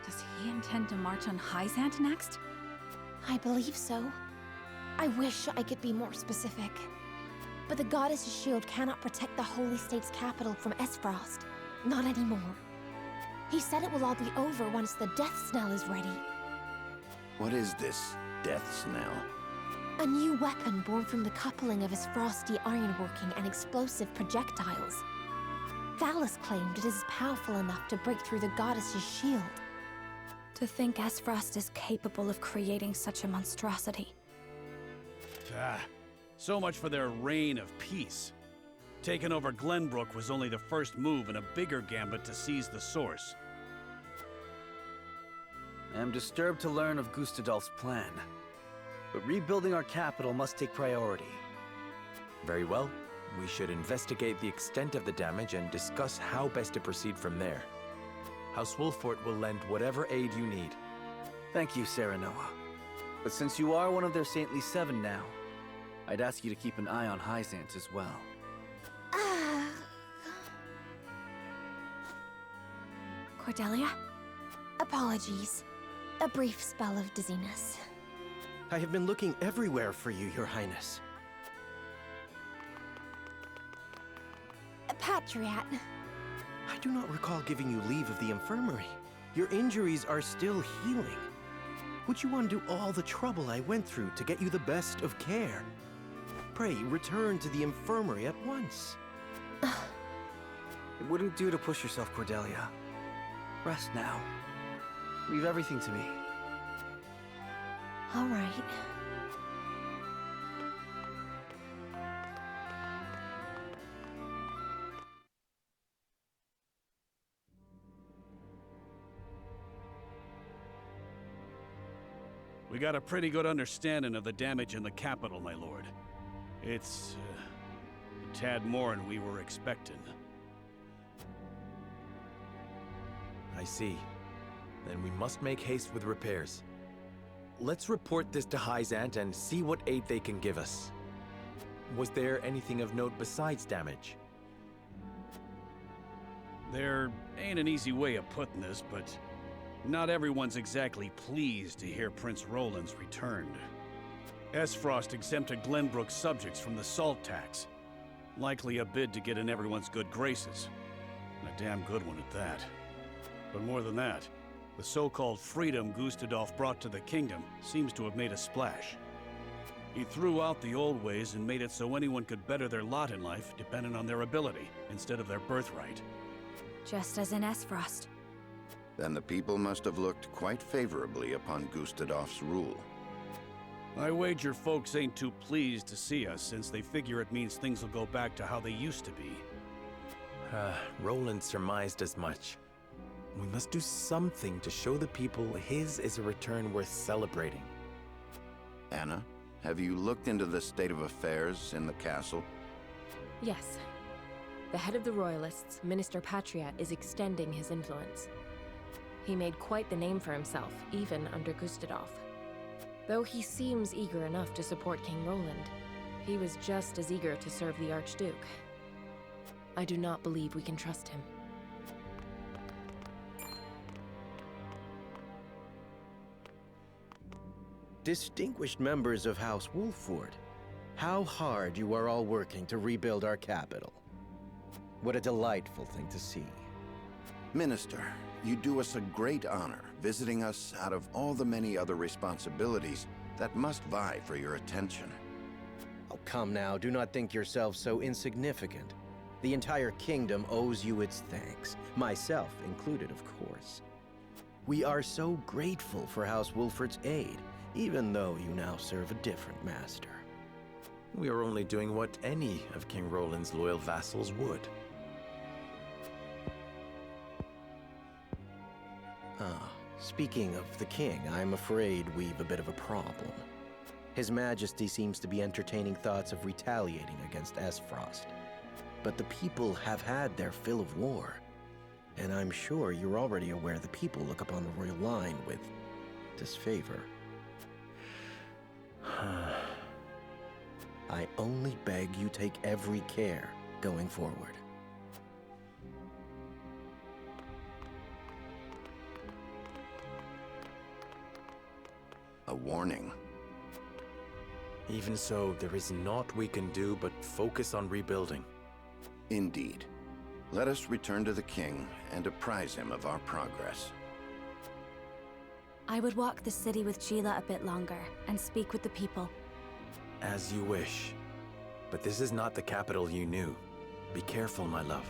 does he intend to march on Hyzant next? I believe so. I wish I could be more specific. But the Goddess's shield cannot protect the Holy State's capital from Esfrost. Not anymore. He said it will all be over once the Death Snell is ready. What is this Death Snell? A new weapon born from the coupling of his frosty ironworking and explosive projectiles. Valis claimed it is powerful enough to break through the Goddess's shield. To think Esfrost is capable of creating such a monstrosity. So much for their reign of peace. Taking over Glenbrook was only the first move in a bigger gambit to seize the source. I am disturbed to learn of Gustadolf's plan. But rebuilding our capital must take priority. Very well. We should investigate the extent of the damage and discuss how best to proceed from there. House Wolffort will lend whatever aid you need. Thank you, Serenoa. But since you are one of their Saintly Seven now, I'd ask you to keep an eye on Hyzant as well. Cordelia? Apologies. A brief spell of dizziness. I have been looking everywhere for you, Your Highness. Patriot. I do not recall giving you leave of the infirmary. Your injuries are still healing. Would you undo all the trouble I went through to get you the best of care? Pray, return to the infirmary at once. It wouldn't do to push yourself, Cordelia. Rest now. Leave everything to me. All right. We got a pretty good understanding of the damage in the capital, my lord. It's a tad more than we were expecting. I see. Then we must make haste with repairs. Let's report this to Hyzant and see what aid they can give us. Was there anything of note besides damage? There ain't an easy way of putting this, but not everyone's exactly pleased to hear Prince Roland's returned. Esfrost exempted Glenbrook's subjects from the salt tax. Likely a bid to get in everyone's good graces. And a damn good one at that. But more than that, the so-called freedom Gustadolf brought to the kingdom seems to have made a splash. He threw out the old ways and made it so anyone could better their lot in life depending on their ability, instead of their birthright. Just as in Esfrost. Then the people must have looked quite favorably upon Gustadolf's rule. I wager folks ain't too pleased to see us, since they figure it means things will go back to how they used to be. Roland surmised as much. We must do something to show the people his is a return worth celebrating. Anna, have you looked into the state of affairs in the castle? Yes. The head of the Royalists, Minister Patriat, is extending his influence. He made quite the name for himself, even under Gustadolf. Though he seems eager enough to support King Roland, he was just as eager to serve the Archduke. I do not believe we can trust him. Distinguished members of House Wolfford, how hard you are all working to rebuild our capital. What a delightful thing to see. Minister, you do us a great honor visiting us out of all the many other responsibilities that must vie for your attention. Oh, come now, do not think yourself so insignificant. The entire kingdom owes you its thanks, myself included, of course. We are so grateful for House Wolfford's aid, even though you now serve a different master. We are only doing what any of King Roland's loyal vassals would. Speaking of the king, I'm afraid we've a bit of a problem. His Majesty seems to be entertaining thoughts of retaliating against Esfrost. But the people have had their fill of war. And I'm sure you're already aware the people look upon the royal line with disfavor. I only beg you take every care going forward. A warning. Even so, there is naught we can do but focus on rebuilding. Indeed. Let us return to the king and apprise him of our progress. I would walk the city with Sheila a bit longer and speak with the people. As you wish. But this is not the capital you knew. Be careful, my love.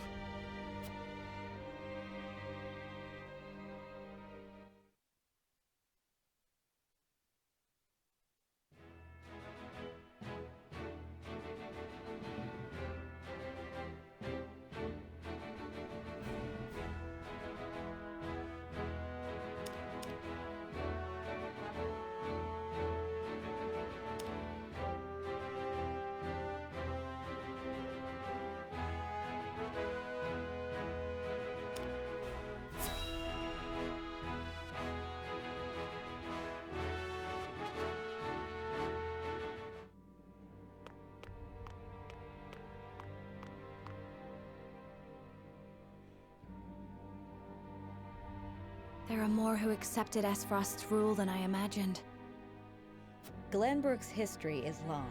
There are more who accepted Esfrost's rule than I imagined. Glenbrook's history is long.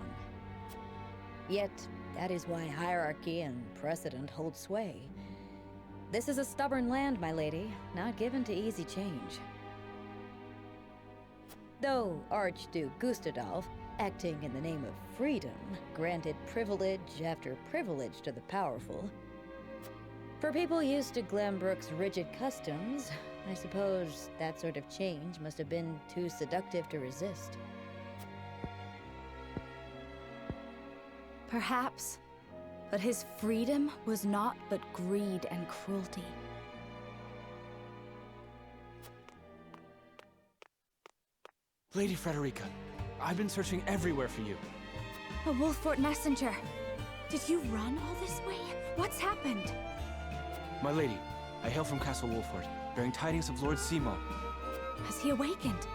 Yet, that is why hierarchy and precedent hold sway. This is a stubborn land, my lady, not given to easy change. Though Archduke Gustadolf, acting in the name of freedom, granted privilege after privilege to the powerful, for people used to Glenbrook's rigid customs, I suppose that sort of change must have been too seductive to resist. Perhaps. But his freedom was naught but greed and cruelty. Lady Frederica, I've been searching everywhere for you. A Wolfort messenger. Did you run all this way? What's happened? My lady, I hail from Castle Wolfort, bearing tidings of Lord Simo. Has he awakened?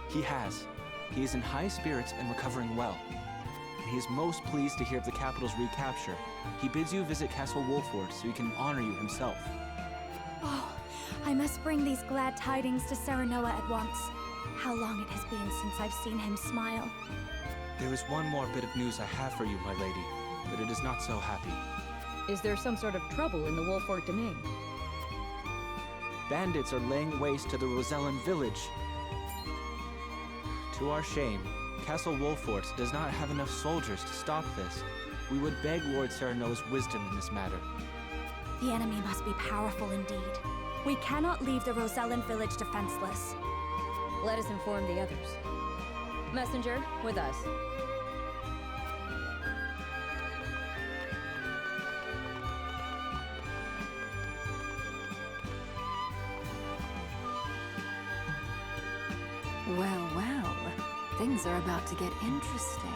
He has. He is in high spirits and recovering well. And he is most pleased to hear of the capital's recapture. He bids you visit Castle Wolfort so he can honor you himself. Oh, I must bring these glad tidings to Serenoa at once. How long it has been since I've seen him smile. There is one more bit of news I have for you, my lady, but it is not so happy. Is there some sort of trouble in the Wolfort domain? Bandits are laying waste to the Rosellan village. To our shame, Castle Wolfort does not have enough soldiers to stop this. We would beg Lord Serenoa's wisdom in this matter. The enemy must be powerful indeed. We cannot leave the Rosellan village defenseless. Let us inform the others. Messenger, with us. Well, well. Things are about to get interesting.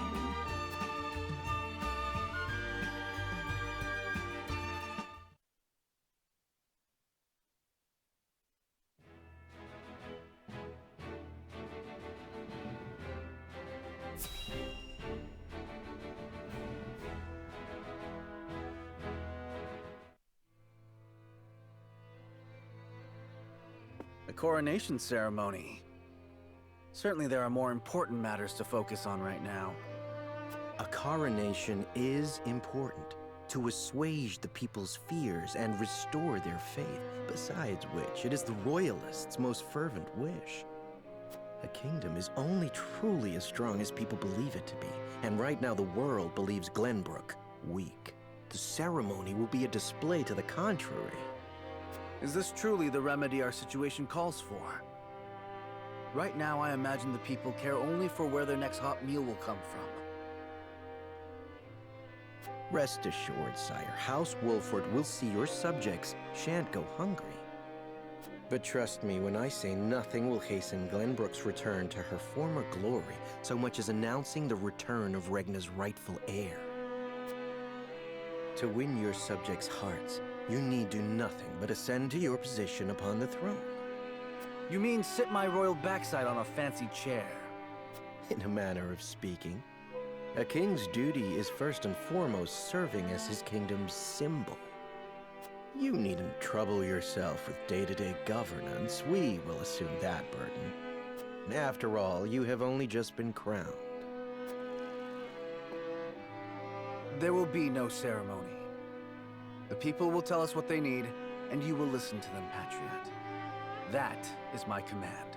The coronation ceremony. Certainly there are more important matters to focus on right now. A coronation is important to assuage the people's fears and restore their faith, besides which it is the Royalists' most fervent wish. A kingdom is only truly as strong as people believe it to be, and right now the world believes Glenbrook weak. The ceremony will be a display to the contrary. Is this truly the remedy our situation calls for? Right now, I imagine the people care only for where their next hot meal will come from. Rest assured, sire, House Wolfort will see your subjects shan't go hungry. But trust me when I say nothing will hasten Glenbrook's return to her former glory so much as announcing the return of Regna's rightful heir. To win your subjects' hearts, you need do nothing but ascend to your position upon the throne. You mean sit my royal backside on a fancy chair? In a manner of speaking. A king's duty is first and foremost serving as his kingdom's symbol. You needn't trouble yourself with day-to-day governance. We will assume that burden. After all, you have only just been crowned. There will be no ceremony. The people will tell us what they need, and you will listen to them, Patriot. That is my command.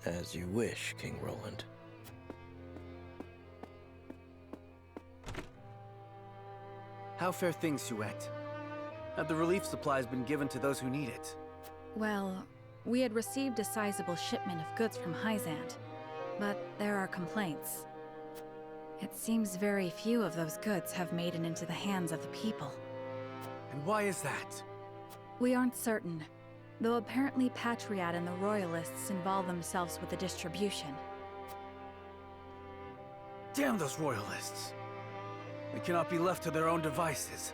As you wish, King Roland. How fare things, Suette? Have the relief supplies been given to those who need it? Well, we had received a sizable shipment of goods from Hyzant, but there are complaints. It seems very few of those goods have made it into the hands of the people. And why is that? We aren't certain, though apparently Patriot and the Royalists involve themselves with the distribution. Damn those Royalists! They cannot be left to their own devices.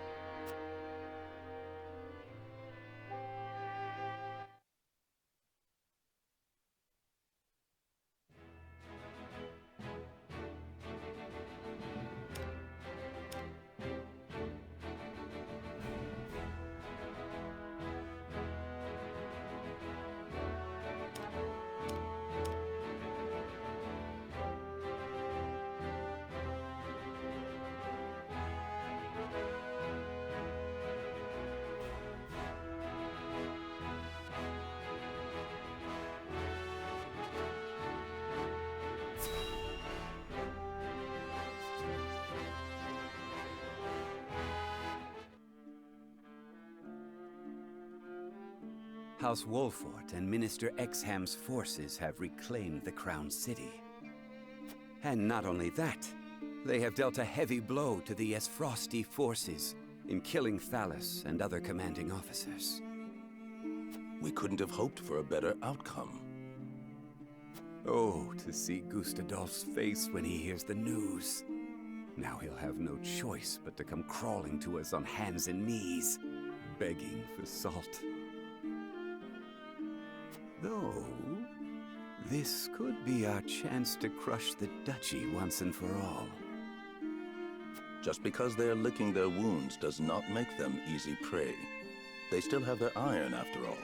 House Wolfort and Minister Exham's forces have reclaimed the Crown City. And not only that, they have dealt a heavy blow to the Esfrosti forces in killing Thalas and other commanding officers. We couldn't have hoped for a better outcome. Oh, to see Gustadolf's face when he hears the news. Now he'll have no choice but to come crawling to us on hands and knees, begging for salt. Though, this could be our chance to crush the duchy once and for all. Just because they're licking their wounds does not make them easy prey. They still have their iron, after all.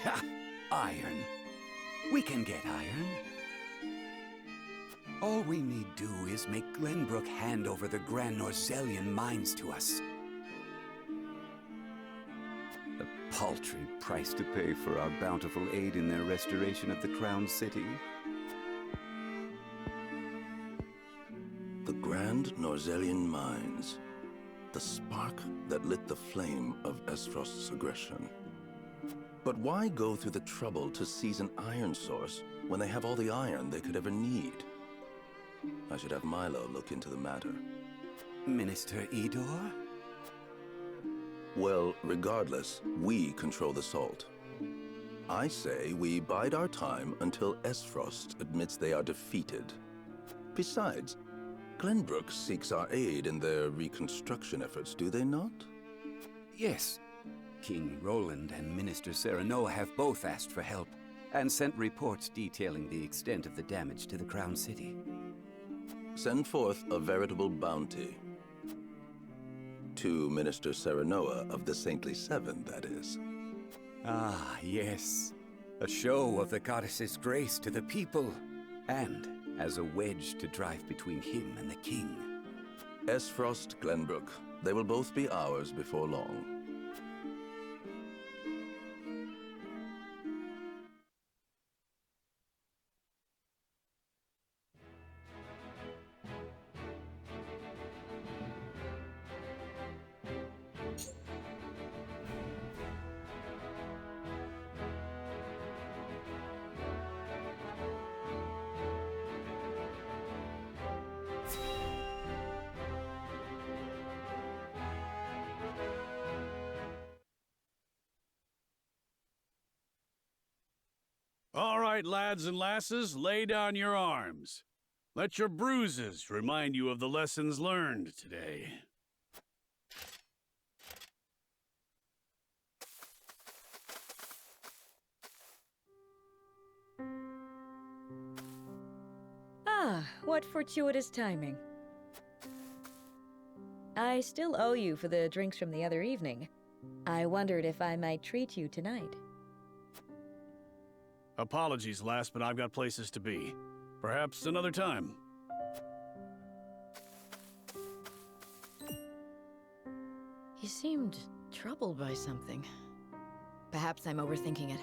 Ha! Iron. We can get iron. All we need do is make Glenbrook hand over the Grand Norzelian mines to us. A paltry price to pay for our bountiful aid in their restoration of the Crown City. The Grand Norzelian mines. The spark that lit the flame of Esfrost's aggression. But why go through the trouble to seize an iron source when they have all the iron they could ever need? I should have Milo look into the matter. Minister Idor? Well, regardless, we control the salt. I say we bide our time until Esfrost admits they are defeated. Besides, Glenbrook seeks our aid in their reconstruction efforts, do they not? Yes. King Roland and Minister Serenoa have both asked for help, and sent reports detailing the extent of the damage to the Crown City. Send forth a veritable bounty. To Minister Serenoa of the Saintly Seven, that is. Ah, yes. A show of the goddess's grace to the people, and as a wedge to drive between him and the king. Esfrost, Glenbrook. They will both be ours before long. All right, lads and lasses, lay down your arms. Let your bruises remind you of the lessons learned today. Ah, what fortuitous timing. I still owe you for the drinks from the other evening. I wondered if I might treat you tonight. Apologies, lass, but I've got places to be. Perhaps another time. You seemed troubled by something. Perhaps I'm overthinking it.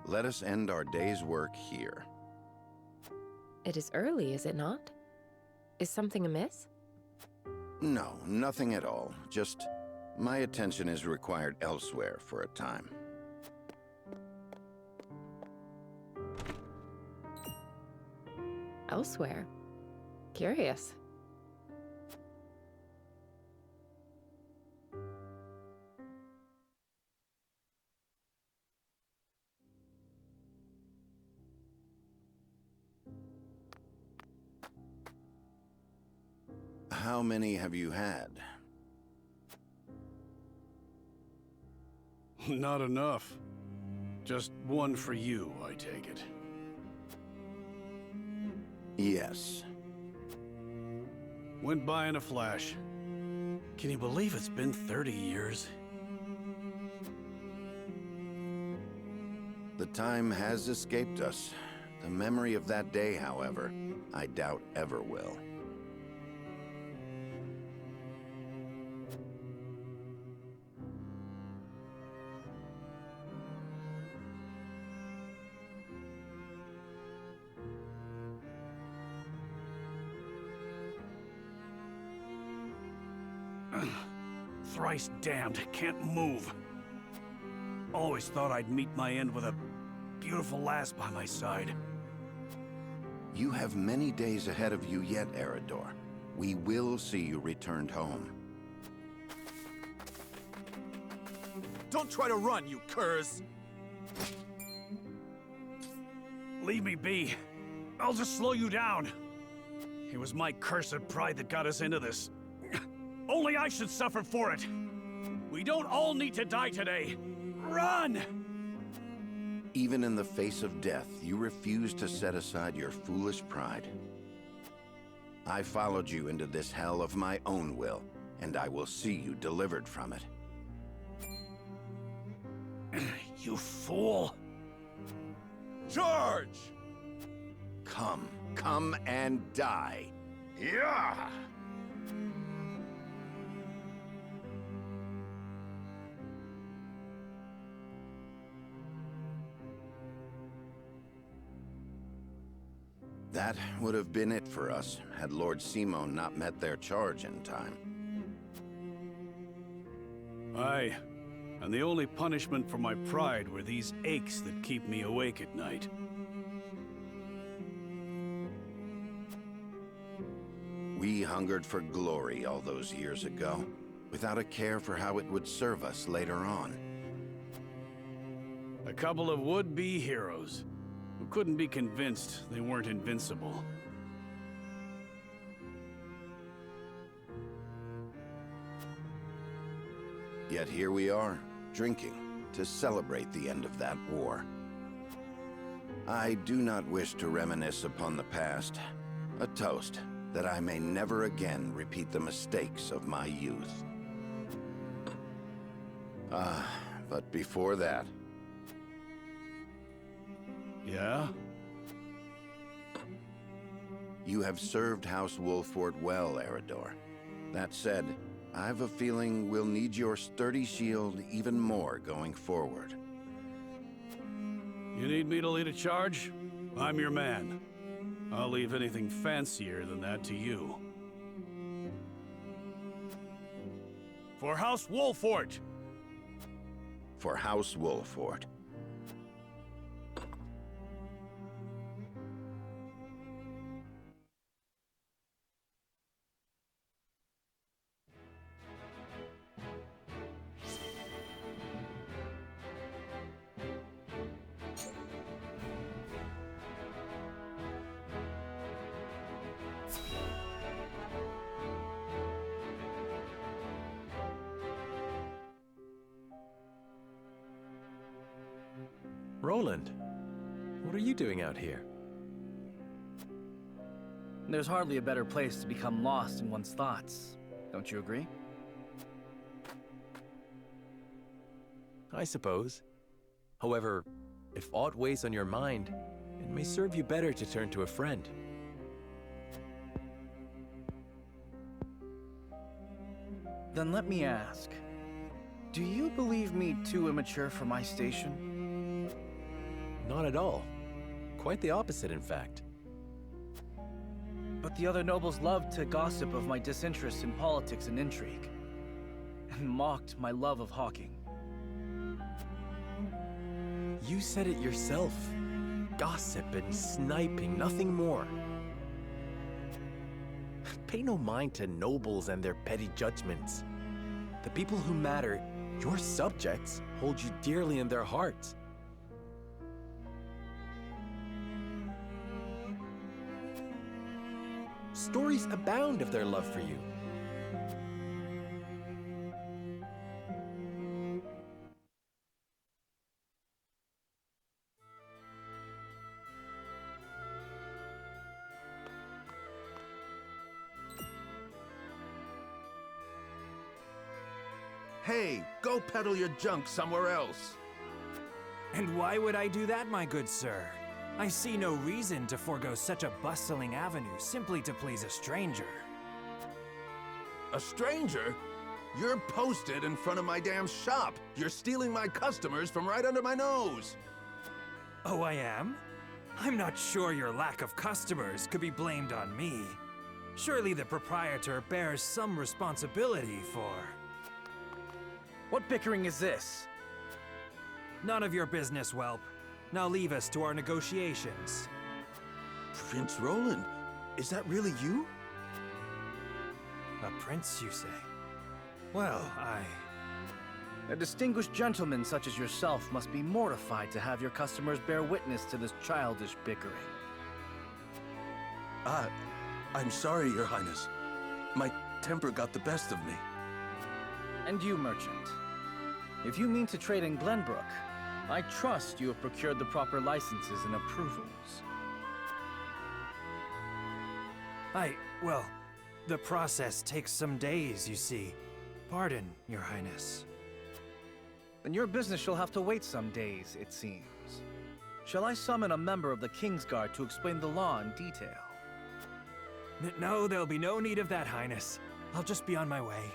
Let us end our day's work here. It is early, is it not? Is something amiss? No, nothing at all. Just my attention is required elsewhere for a time. Elsewhere? Curious. How many have you had? Not enough. Just one for you, I take it. Yes. Went by in a flash. Can you believe it's been 30 years? The time has escaped us. The memory of that day, however, I doubt ever will. Thrice damned, can't move. Always thought I'd meet my end with a beautiful lass by my side. You have many days ahead of you yet, Eredor. We will see you returned home. Don't try to run, you curs! Leave me be. I'll just slow you down. It was my cursed pride that got us into this. Only I should suffer for it. We don't all need to die today. Run! Even in the face of death, you refuse to set aside your foolish pride. I followed you into this hell of my own will, and I will see you delivered from it. You fool! Charge! Come and die. Yeah! That would have been it for us, had Lord Simon not met their charge in time. Aye, and the only punishment for my pride were these aches that keep me awake at night. We hungered for glory all those years ago, without a care for how it would serve us later on. A couple of would-be heroes who couldn't be convinced they weren't invincible. Yet here we are, drinking, to celebrate the end of that war. I do not wish to reminisce upon the past. A toast that I may never again repeat the mistakes of my youth. But before that... Yeah? You have served House Wolffort well, Eredor. That said, I've a feeling we'll need your sturdy shield even more going forward. You need me to lead a charge? I'm your man. I'll leave anything fancier than that to you. For House Wolffort! For House Wolffort. Roland, what are you doing out here? There's hardly a better place to become lost in one's thoughts. Don't you agree? I suppose. However, if aught weighs on your mind, it may serve you better to turn to a friend. Then let me ask, do you believe me too immature for my station? Not at all. Quite the opposite, in fact. But the other nobles loved to gossip of my disinterest in politics and intrigue, and mocked my love of hawking. You said it yourself. Gossip and sniping, nothing more. Pay no mind to nobles and their petty judgments. The people who matter, your subjects, hold you dearly in their hearts. Stories abound of their love for you. Hey, go peddle your junk somewhere else. And why would I do that, my good sir? I see no reason to forego such a bustling avenue simply to please a stranger. A stranger? You're posted in front of my damn shop. You're stealing my customers from right under my nose. Oh, I am? I'm not sure your lack of customers could be blamed on me. Surely the proprietor bears some responsibility for... What bickering is this? None of your business, whelp. Now leave us to our negotiations. Prince Roland, is that really you? A prince, you say? Well, A distinguished gentleman such as yourself must be mortified to have your customers bear witness to this childish bickering. I'm sorry, Your Highness. My temper got the best of me. And you, merchant. If you mean to trade in Glenbrook, I trust you have procured the proper licenses and approvals. well, the process takes some days, you see. Pardon, Your Highness. Then your business shall have to wait some days, it seems. Shall I summon a member of the Kingsguard to explain the law in detail? No, there'll be no need of that, Highness. I'll just be on my way.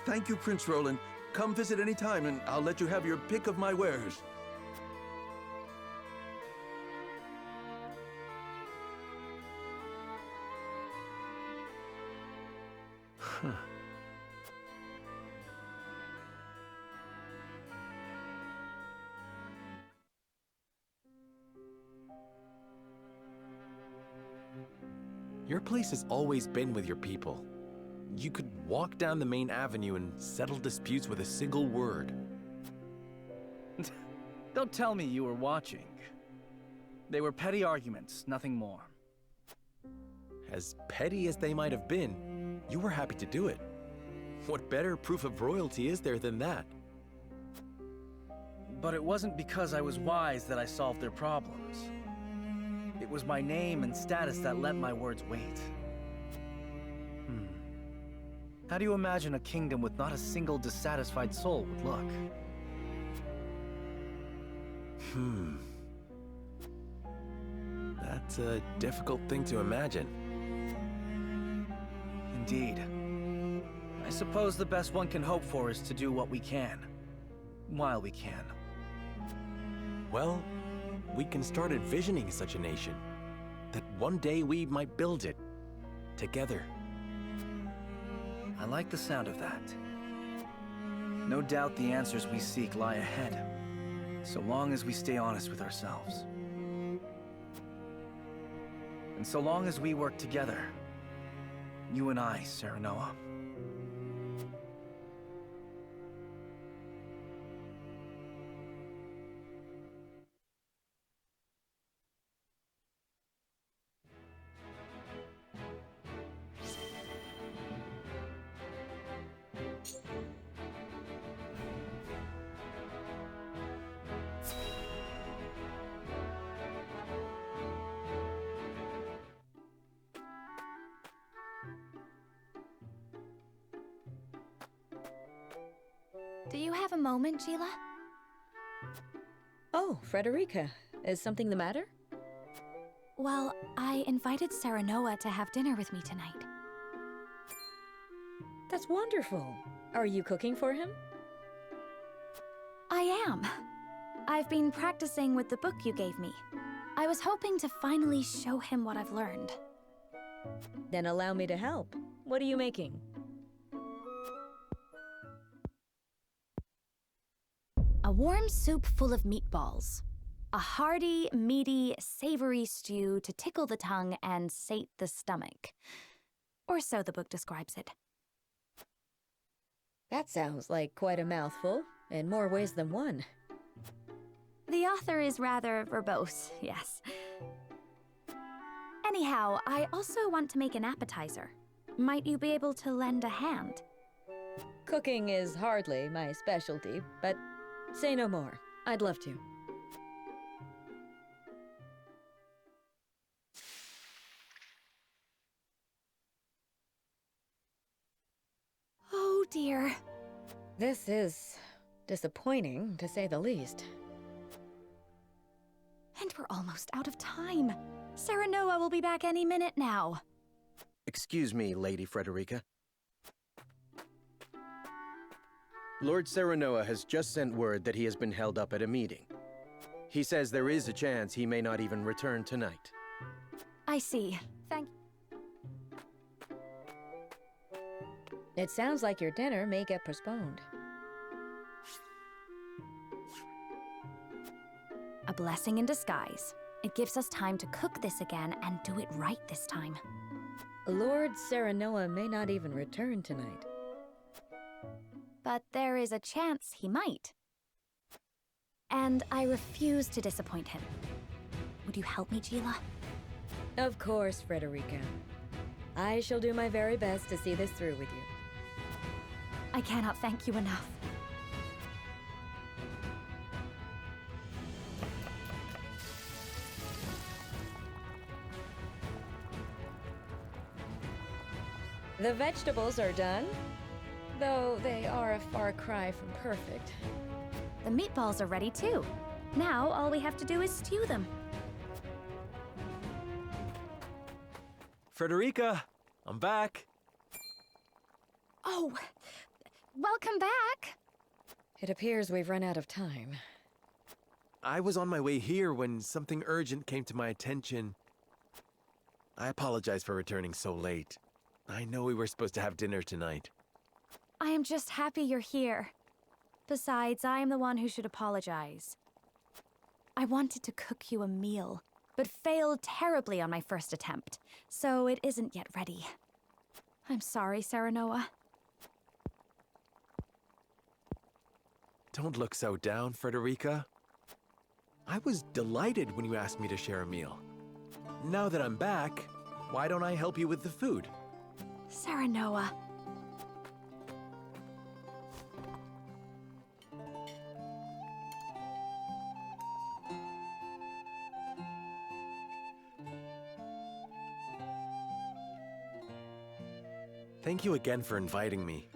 Thank you, Prince Roland. Come visit any time, and I'll let you have your pick of my wares. Your place has always been with your people. You could walk down the main avenue and settle disputes with a single word. Don't tell me you were watching. They were petty arguments, nothing more. As petty as they might have been, you were happy to do it. What better proof of royalty is there than that? But it wasn't because I was wise that I solved their problems. It was my name and status that lent my words weight. How do you imagine a kingdom with not a single dissatisfied soul would look? That's a difficult thing to imagine. Indeed. I suppose the best one can hope for is to do what we can, while we can. Well, we can start envisioning such a nation. That one day we might build it. Together. I like the sound of that. No doubt the answers we seek lie ahead, so long as we stay honest with ourselves. And so long as we work together, you and I, Serenoa. Do you have a moment, Sheila? Oh, Frederica. Is something the matter? Well, I invited Serenoa to have dinner with me tonight. That's wonderful. Are you cooking for him? I am. I've been practicing with the book you gave me. I was hoping to finally show him what I've learned. Then allow me to help. What are you making? A warm soup full of meatballs. A hearty, meaty, savory stew to tickle the tongue and sate the stomach. Or so the book describes it. That sounds like quite a mouthful, in more ways than one. The author is rather verbose, yes. Anyhow, I also want to make an appetizer. Might you be able to lend a hand? Cooking is hardly my specialty, but say no more. I'd love to. Oh dear. This is disappointing, to say the least. And we're almost out of time. Serenoa will be back any minute now. Excuse me, Lady Frederica. Lord Serenoa has just sent word that he has been held up at a meeting. He says there is a chance he may not even return tonight. I see. Thank It sounds like your dinner may get postponed. A blessing in disguise. It gives us time to cook this again and do it right this time. Lord Serenoa may not even return tonight. But there is a chance he might. And I refuse to disappoint him. Would you help me, Gila? Of course, Frederica. I shall do my very best to see this through with you. I cannot thank you enough. The vegetables are done, though they are a far cry from perfect. The meatballs are ready too. Now all we have to do is stew them. Frederica, I'm back. Oh, welcome back. It appears we've run out of time. I was on my way here when something urgent came to my attention. I apologize for returning so late. I know we were supposed to have dinner tonight. I am just happy you're here. Besides, I am the one who should apologize. I wanted to cook you a meal, but failed terribly on my first attempt, so it isn't yet ready. I'm sorry, Serenoa. Don't look so down, Frederica. I was delighted when you asked me to share a meal. Now that I'm back, why don't I help you with the food? Serenoa. Thank you again for inviting me.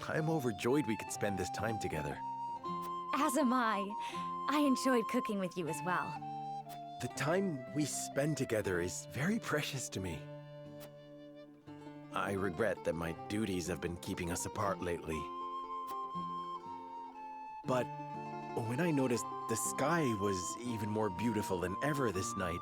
I'm overjoyed we could spend this time together. As am I. I enjoyed cooking with you as well. The time we spend together is very precious to me. I regret that my duties have been keeping us apart lately. But when I noticed the sky was even more beautiful than ever this night,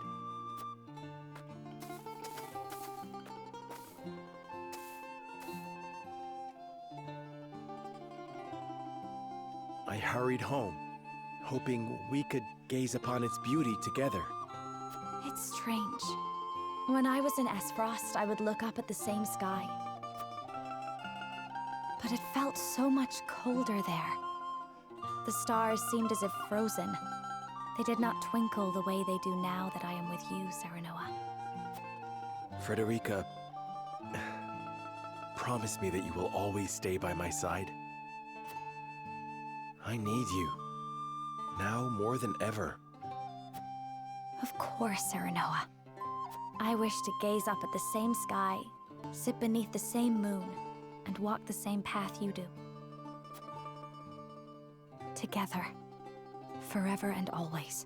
I hurried home, hoping we could gaze upon its beauty together. It's strange. When I was in Esfrost, I would look up at the same sky. But it felt so much colder there. The stars seemed as if frozen. They did not twinkle the way they do now that I am with you, Serenoa. Frederica, promise me that you will always stay by my side. I need you, now more than ever. Of course, Serenoa. I wish to gaze up at the same sky, sit beneath the same moon, and walk the same path you do. Together, forever and always.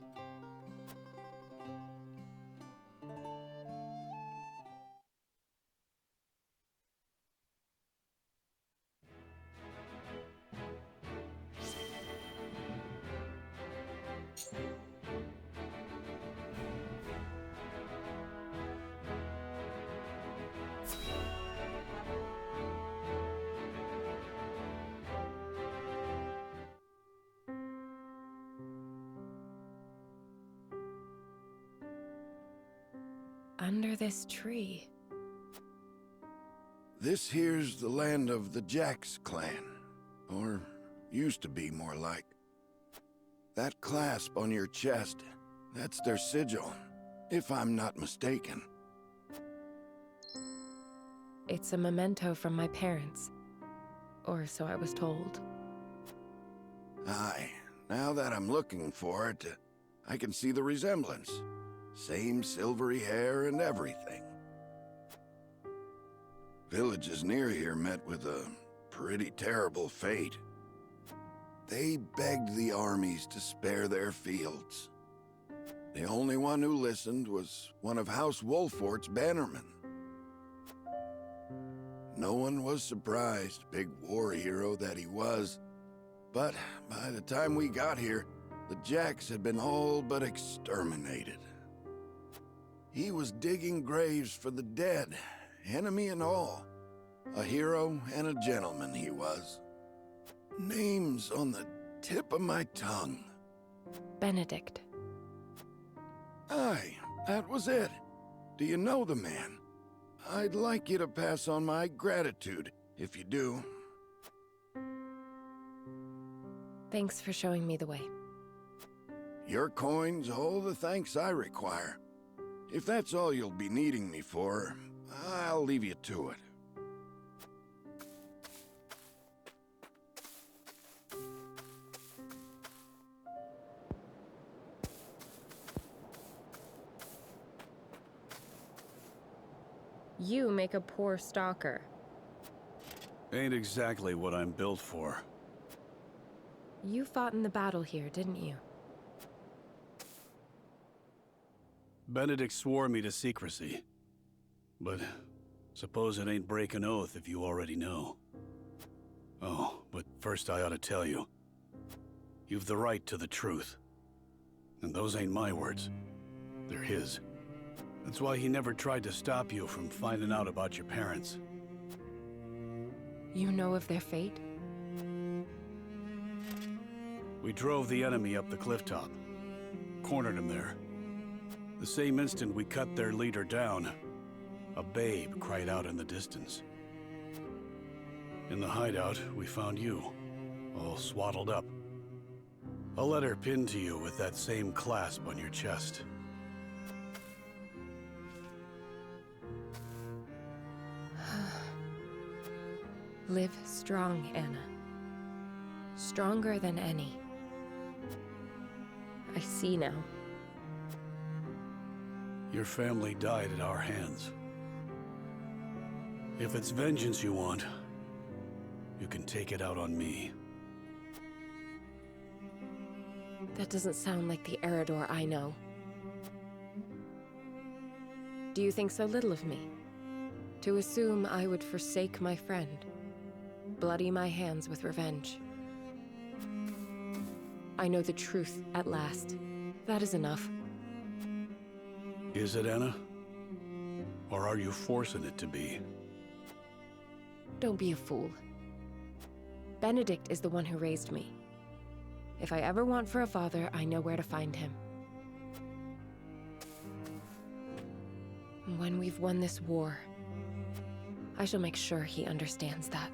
Under this tree. This here's the land of the Jax clan. Or used to be, more like. That clasp on your chest, that's their sigil, if I'm not mistaken. It's a memento from my parents. Or so I was told. Aye, now that I'm looking for it, I can see the resemblance. Same silvery hair and everything. Villages near here met with a pretty terrible fate. They begged the armies to spare their fields. The only one who listened was one of House Wolfort's bannermen. No one was surprised, big war hero that he was. But by the time we got here, the Jax had been all but exterminated. He was digging graves for the dead, enemy and all. A hero and a gentleman he was. Names on the tip of my tongue. Benedict. Aye, that was it. Do you know the man? I'd like you to pass on my gratitude, if you do. Thanks for showing me the way. Your coin's all the thanks I require. If that's all you'll be needing me for, I'll leave you to it. You make a poor stalker. Ain't exactly what I'm built for. You fought in the battle here, didn't you? Benedict swore me to secrecy. But suppose it ain't break an oath if you already know. Oh, but first I ought to tell you. You've the right to the truth. And those ain't my words. They're his. That's why he never tried to stop you from finding out about your parents. You know of their fate? We drove the enemy up the clifftop. Cornered him there. The same instant we cut their leader down, a babe cried out in the distance. In the hideout, we found you, all swaddled up. A letter pinned to you with that same clasp on your chest. Live strong, Anna. Stronger than any. I see now. Your family died at our hands. If it's vengeance you want, you can take it out on me. That doesn't sound like the Eredor I know. Do you think so little of me? To assume I would forsake my friend, bloody my hands with revenge. I know the truth at last. That is enough. Is it, Anna? Or are you forcing it to be? Don't be a fool. Benedict is the one who raised me. If I ever want for a father, I know where to find him. When we've won this war, I shall make sure he understands that.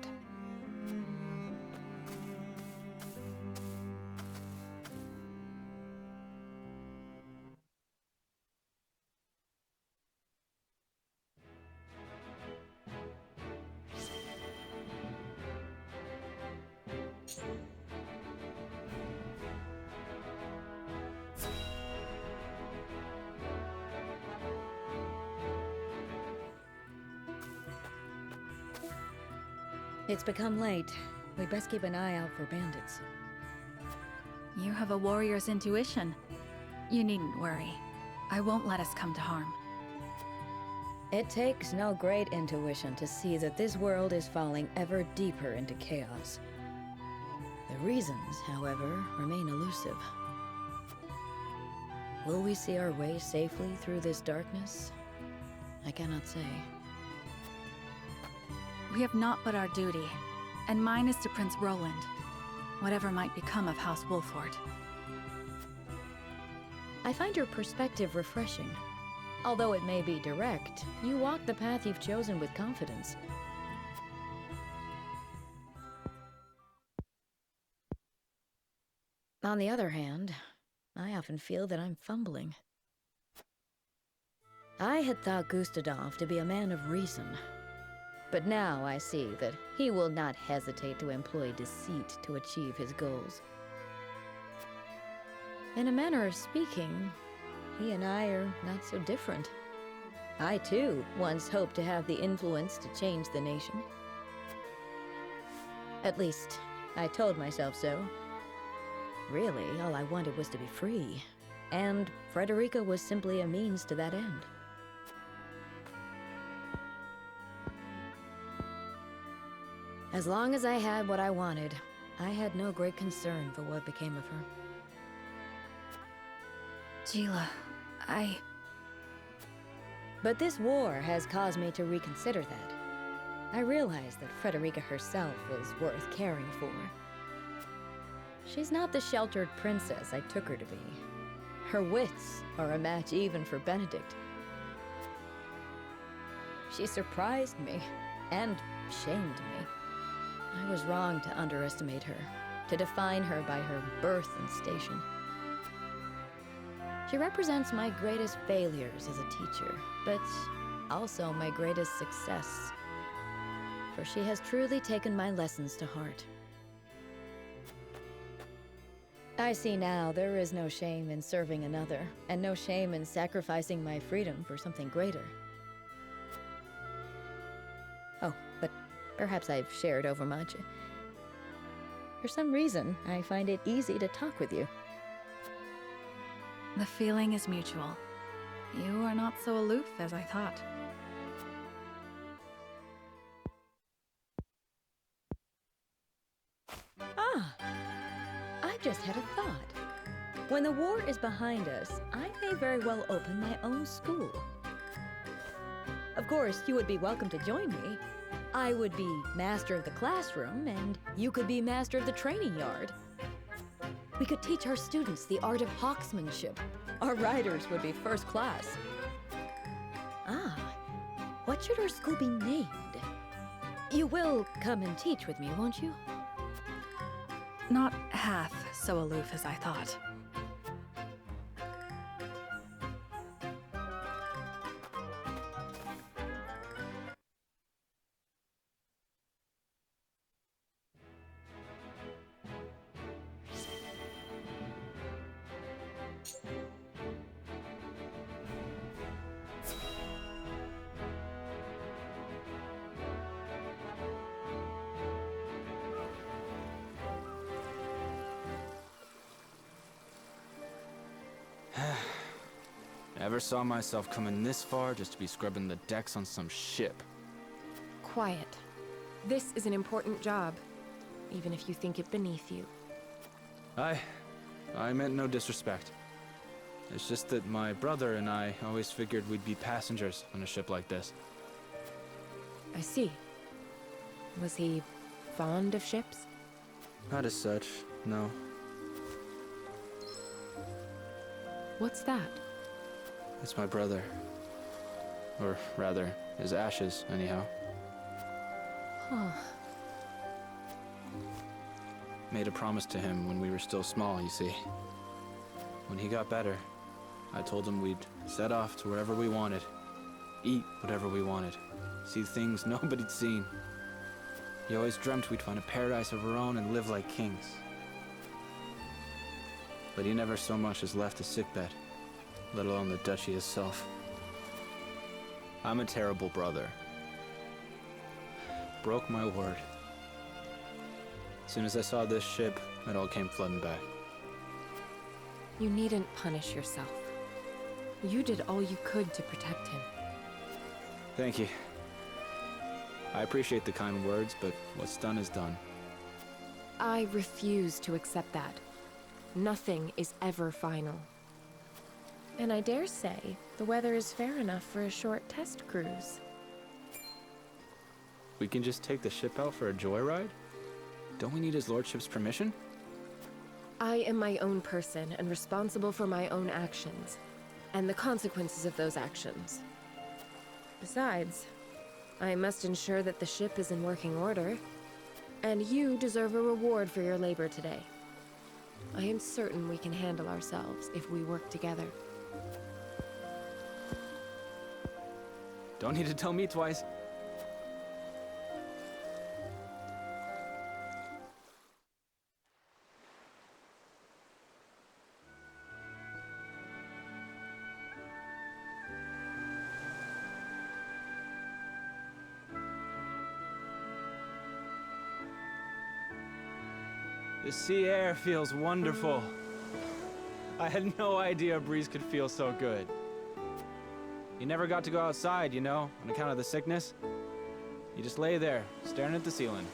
It's become late. We'd best keep an eye out for bandits. You have a warrior's intuition. You needn't worry. I won't let us come to harm. It takes no great intuition to see that this world is falling ever deeper into chaos. The reasons, however, remain elusive. Will we see our way safely through this darkness? I cannot say. We have naught but our duty, and mine is to Prince Roland, whatever might become of House Wolford. I find your perspective refreshing. Although it may be direct, you walk the path you've chosen with confidence. On the other hand, I often feel that I'm fumbling. I had thought Gustadolf to be a man of reason. But now I see that he will not hesitate to employ deceit to achieve his goals. In a manner of speaking, he and I are not so different. I, too, once hoped to have the influence to change the nation. At least, I told myself so. Really, all I wanted was to be free, and Frederica was simply a means to that end. As long as I had what I wanted, I had no great concern for what became of her. Jila, But this war has caused me to reconsider that. I realized that Frederica herself was worth caring for. She's not the sheltered princess I took her to be. Her wits are a match even for Benedict. She surprised me and shamed me. I was wrong to underestimate her, to define her by her birth and station. She represents my greatest failures as a teacher, but also my greatest success. For she has truly taken my lessons to heart. I see now there is no shame in serving another, and no shame in sacrificing my freedom for something greater. Oh, but perhaps I've shared overmuch. For some reason, I find it easy to talk with you. The feeling is mutual. You are not so aloof as I thought. Ah! I just had a thought. When the war is behind us, I may very well open my own school. Of course, you would be welcome to join me. I would be master of the classroom, and you could be master of the training yard. We could teach our students the art of hawksmanship. Our riders would be first class. Ah, what should our school be named? You will come and teach with me, won't you? Not half so aloof as I thought. Never saw myself coming this far just to be scrubbing the decks on some ship. Quiet. This is an important job, even if you think it beneath you. I meant no disrespect. It's just that my brother and I always figured we'd be passengers on a ship like this. I see. Was he fond of ships? Not as such, no. What's that? It's my brother. Or rather, his ashes, anyhow. Huh. Made a promise to him when we were still small, you see. When he got better, I told him we'd set off to wherever we wanted, eat whatever we wanted, see things nobody'd seen. He always dreamt we'd find a paradise of our own and live like kings. But he never so much as left a sickbed, let alone the duchy itself. I'm a terrible brother. Broke my word. As soon as I saw this ship, it all came flooding back. You needn't punish yourself. You did all you could to protect him. Thank you. I appreciate the kind words, but what's done is done. I refuse to accept that. Nothing is ever final. And I dare say, the weather is fair enough for a short test cruise. We can just take the ship out for a joyride? Don't we need his lordship's permission? I am my own person and responsible for my own actions, and the consequences of those actions. Besides, I must ensure that the ship is in working order, and you deserve a reward for your labor today. I am certain we can handle ourselves if we work together. Don't need to tell me twice. The sea air feels wonderful. I had no idea a breeze could feel so good. You never got to go outside, you know, on account of the sickness. You just lay there, staring at the ceiling.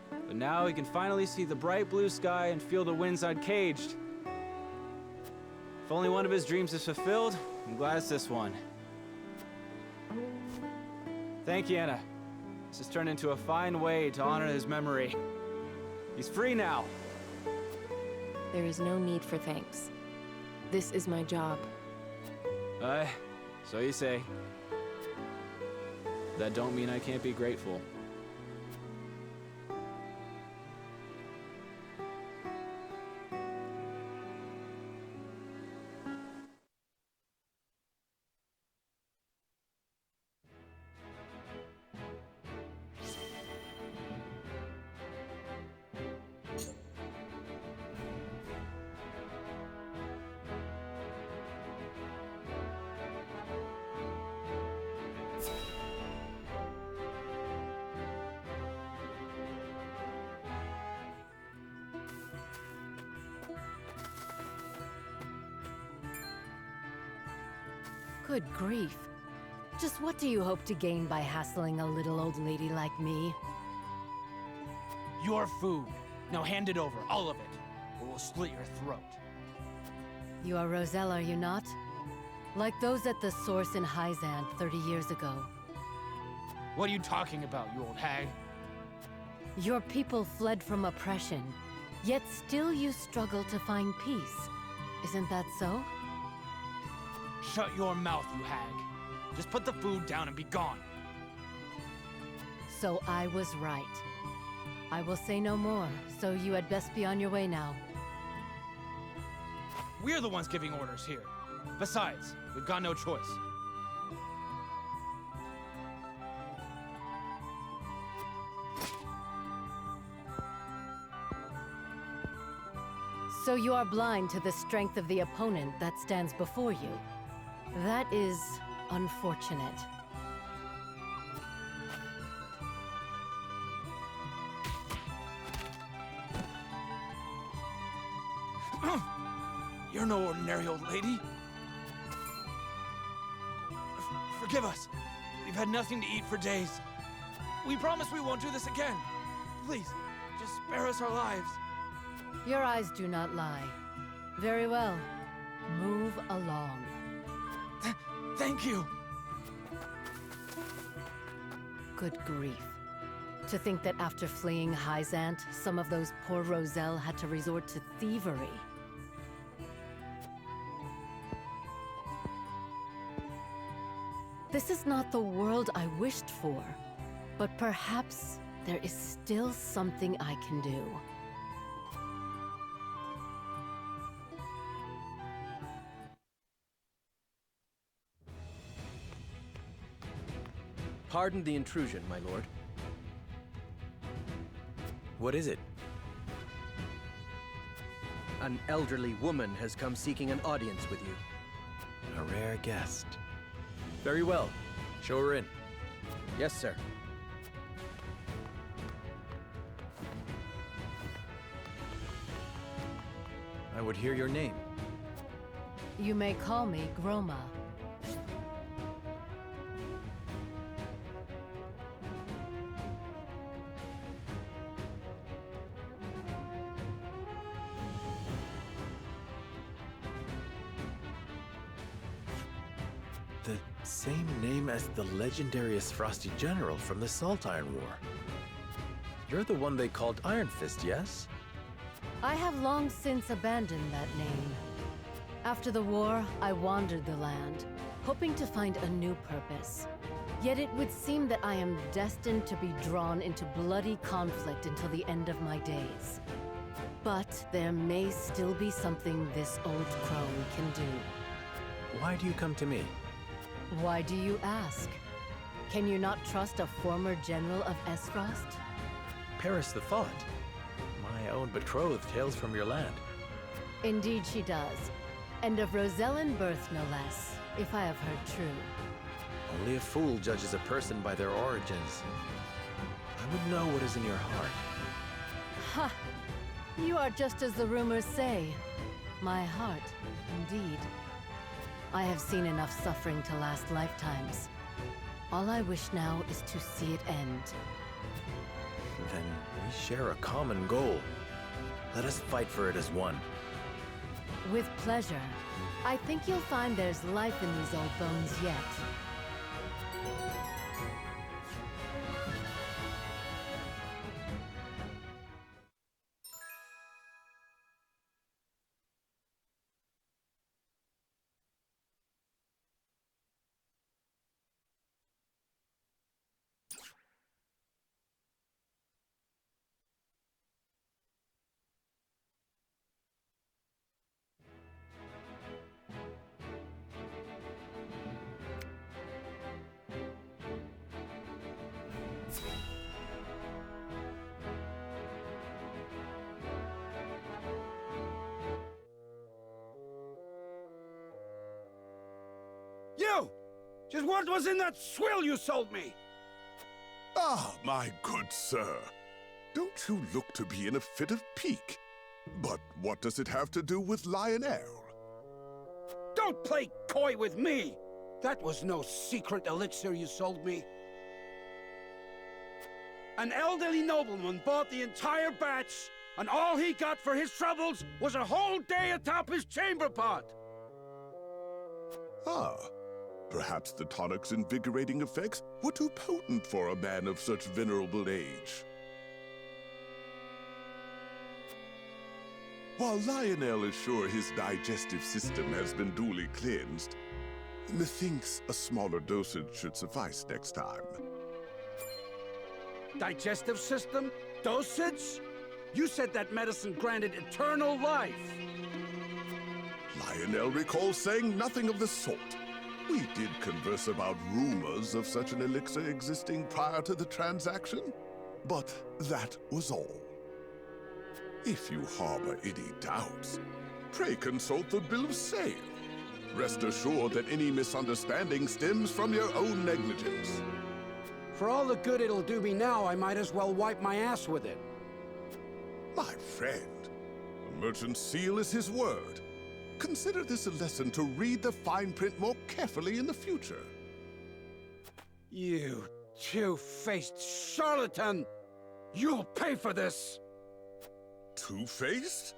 But now we can finally see the bright blue sky and feel the winds I'd caged. If only one of his dreams is fulfilled, I'm glad it's this one. Thank you, Anna. This has turned into a fine way to honor his memory. He's free now. There is no need for thanks. This is my job. So you say. That don't mean I can't be grateful. Good grief. Just what do you hope to gain by hassling a little old lady like me? Your food. Now hand it over, all of it, or we'll slit your throat. You are Roselle, are you not? Like those at the source in Hyzant 30 years ago. What are you talking about, you old hag? Your people fled from oppression, yet still you struggle to find peace. Isn't that so? Shut your mouth, you hag. Just put the food down and be gone. So I was right. I will say no more, so you had best be on your way now. We're the ones giving orders here. Besides, we've got no choice. So you are blind to the strength of the opponent that stands before you. That is unfortunate. You're no ordinary old lady. Forgive us. We've had nothing to eat for days. We promise we won't do this again. Please, just spare us our lives. Your eyes do not lie. Very well. Move along. Thank you. Good grief. To think that after fleeing Hyzant, some of those poor Roselle had to resort to thievery. This is not the world I wished for, but perhaps there is still something I can do. Pardon the intrusion, my lord. What is it? An elderly woman has come seeking an audience with you. A rare guest. Very well. Show her in. Yes, sir. I would hear your name. You may call me Groma. The same name as the legendary Frosty General from the Salt Iron War. You're the one they called Iron Fist, yes? I have long since abandoned that name. After the war, I wandered the land, hoping to find a new purpose. Yet it would seem that I am destined to be drawn into bloody conflict until the end of my days. But there may still be something this old crone can do. Why do you come to me? Why do you ask? Can you not trust a former general of Esfrost? Paris the Thought. My own betrothed hails from your land. Indeed she does. And of Rosellan birth, no less, if I have heard true. Only a fool judges a person by their origins. I would know what is in your heart. Ha! You are just as the rumors say. My heart, indeed. I have seen enough suffering to last lifetimes. All I wish now is to see it end. Then we share a common goal. Let us fight for it as one. With pleasure. I think you'll find there's life in these old bones yet. Just what was in that swill you sold me? Ah, my good sir. Don't you look to be in a fit of pique? But what does it have to do with Lionel? Don't play coy with me! That was no secret elixir you sold me. An elderly nobleman bought the entire batch, and all he got for his troubles was a whole day atop his chamber pot! Ah, perhaps the tonic's invigorating effects were too potent for a man of such venerable age. While Lionel is sure his digestive system has been duly cleansed, methinks a smaller dosage should suffice next time. Digestive system? Dosage? You said that medicine granted eternal life! Lionel recalls saying nothing of the sort. We did converse about rumors of such an elixir existing prior to the transaction, but that was all. If you harbor any doubts, pray consult the bill of sale. Rest assured that any misunderstanding stems from your own negligence. For all the good it'll do me now, I might as well wipe my ass with it. My friend, the merchant's seal is his word. Consider this a lesson to read the fine print more carefully in the future. You two-faced charlatan! You'll pay for this! Two-faced?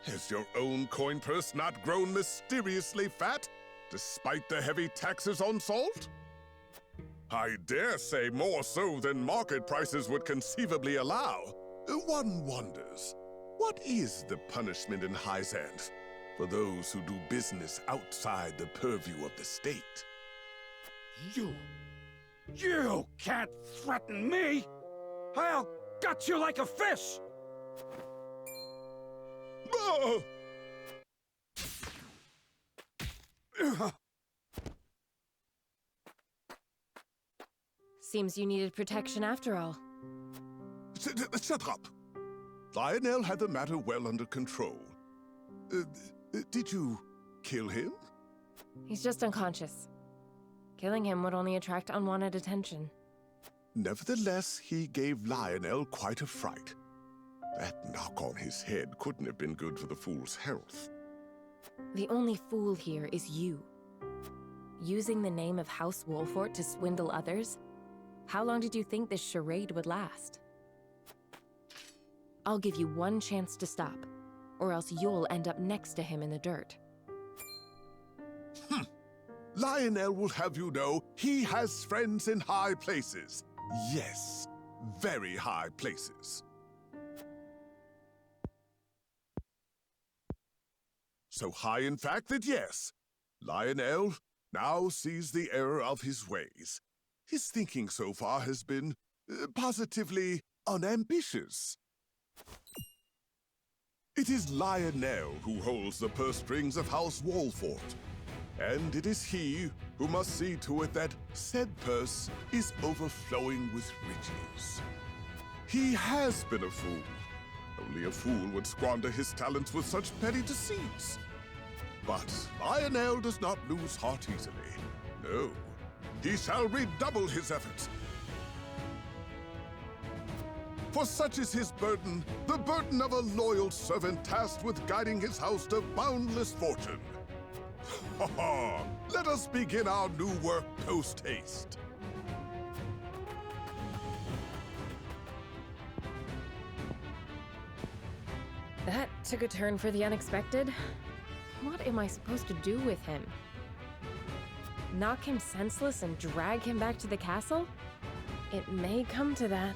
Has your own coin purse not grown mysteriously fat, despite the heavy taxes on salt? I dare say more so than market prices would conceivably allow. One wonders, what is the punishment in Hyzanth for those who do business outside the purview of the state? You can't threaten me! I'll gut you like a fish! Seems you needed protection after all. Shut up! Lionel had the matter well under control. Did you kill him? He's just unconscious. Killing him would only attract unwanted attention. Nevertheless, he gave Lionel quite a fright. That knock on his head couldn't have been good for the fool's health. The only fool here is you. Using the name of House Wolfort to swindle others? How long did you think this charade would last? I'll give you one chance to stop, or else you'll end up next to him in the dirt. Lionel will have you know he has friends in high places. Yes, very high places. So high, in fact, that yes, Lionel now sees the error of his ways. His thinking so far has been positively unambitious. It is Lionel who holds the purse strings of House Wolfort, and it is he who must see to it that said purse is overflowing with riches. He has been a fool. Only a fool would squander his talents with such petty deceits. But Lionel does not lose heart easily. No, he shall redouble his efforts. For such is his burden, the burden of a loyal servant tasked with guiding his house to boundless fortune. Ha ha! Let us begin our new work post-haste. That took a turn for the unexpected. What am I supposed to do with him? Knock him senseless and drag him back to the castle? It may come to that.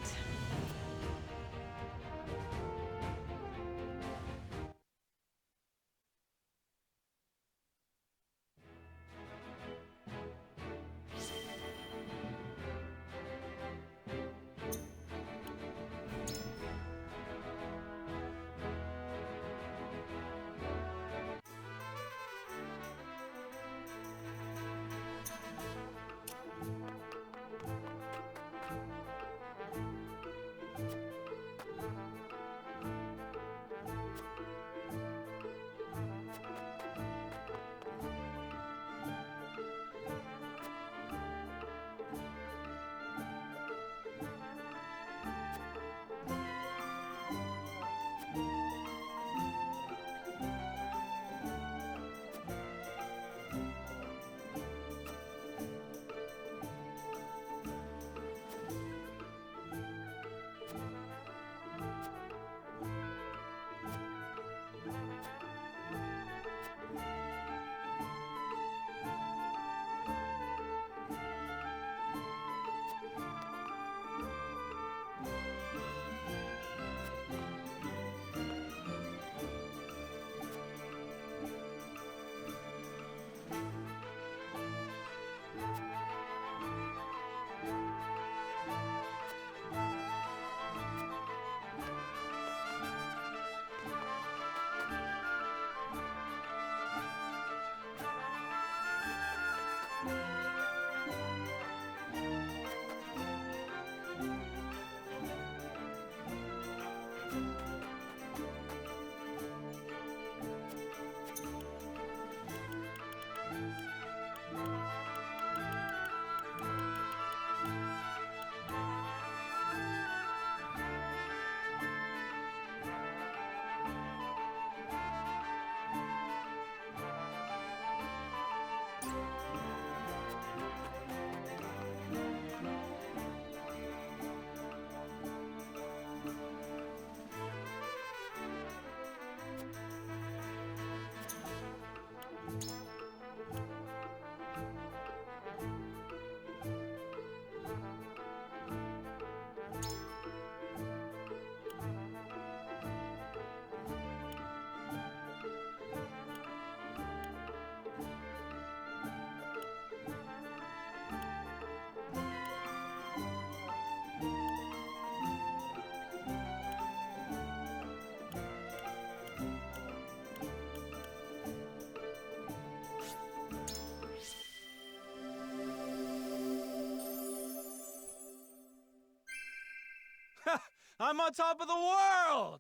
I'm on top of the world!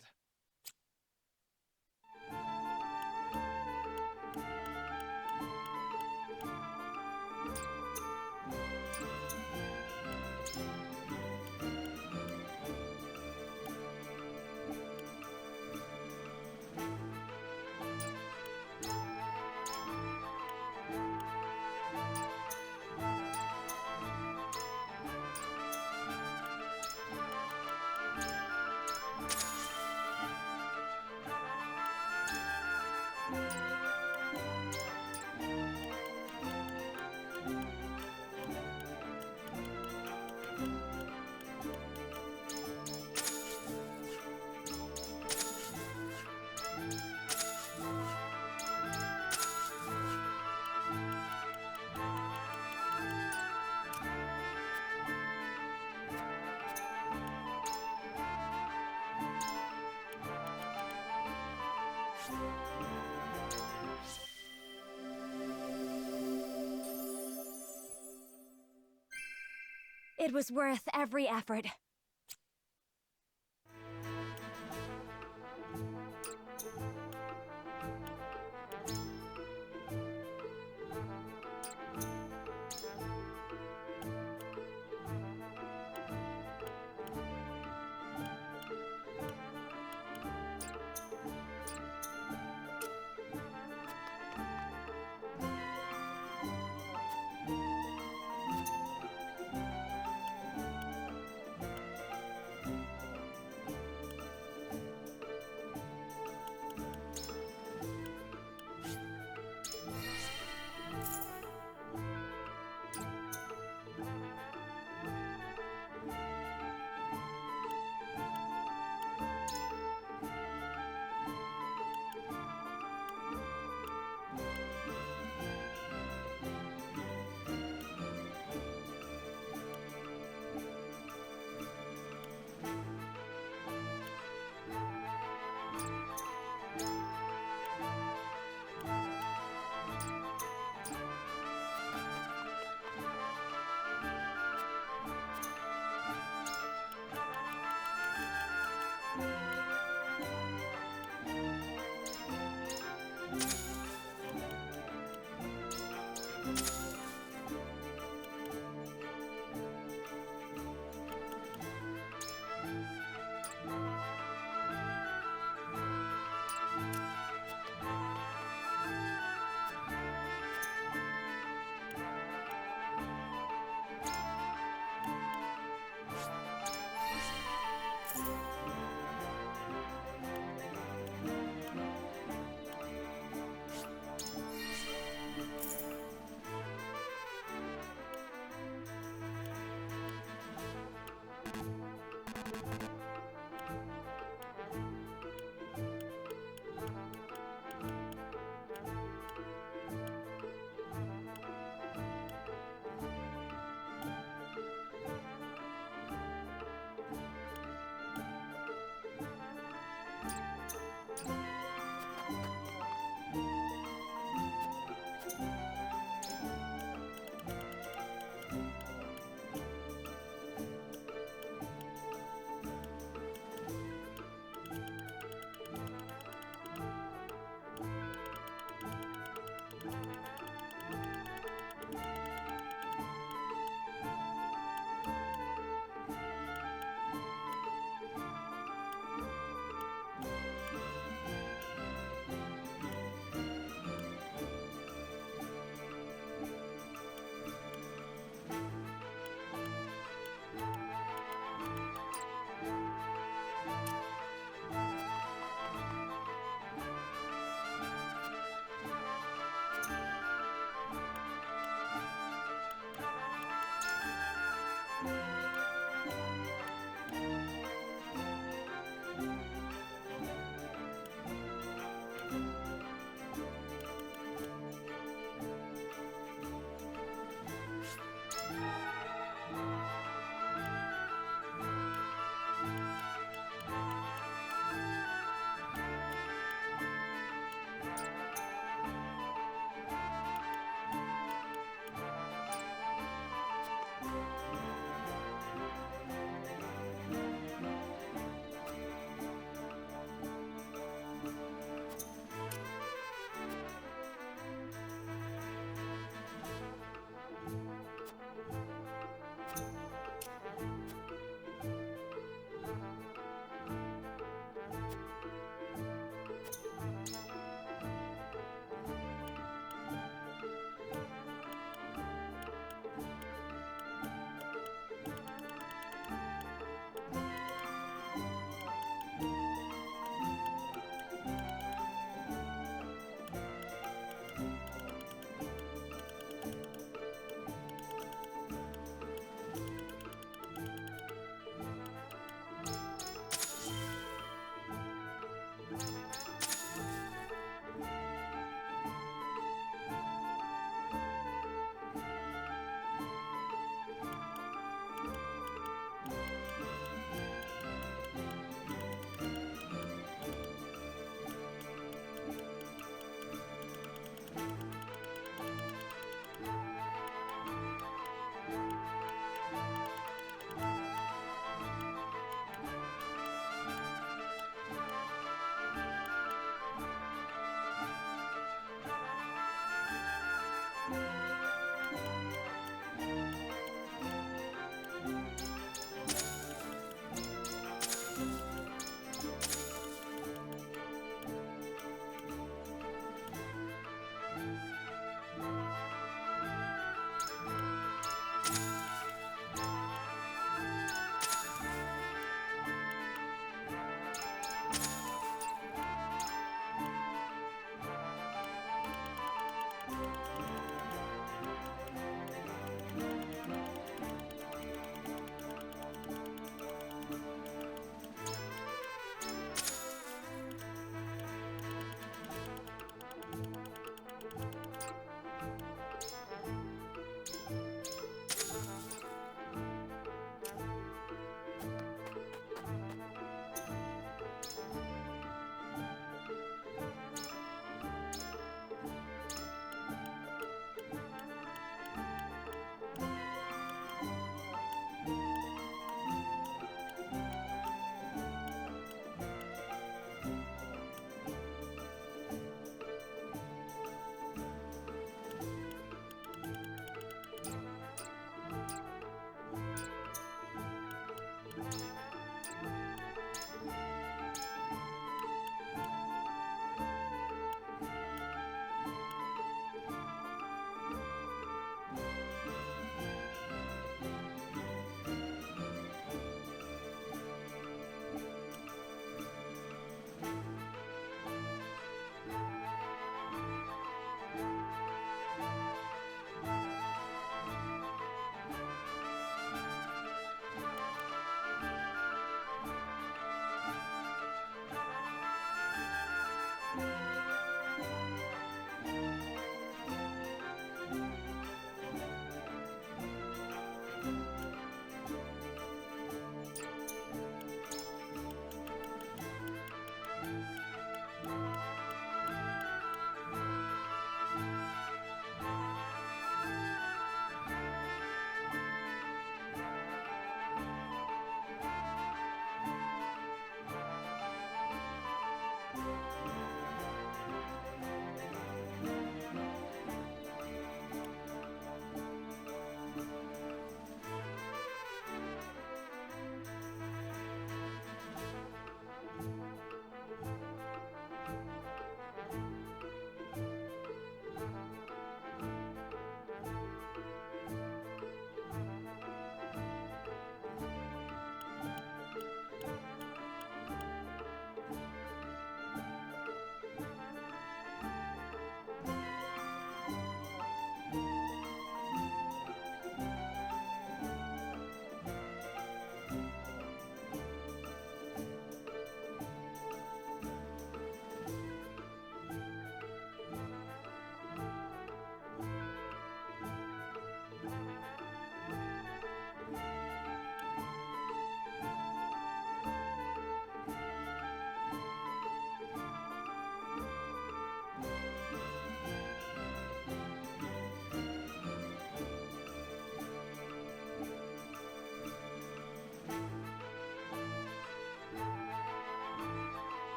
It was worth every effort.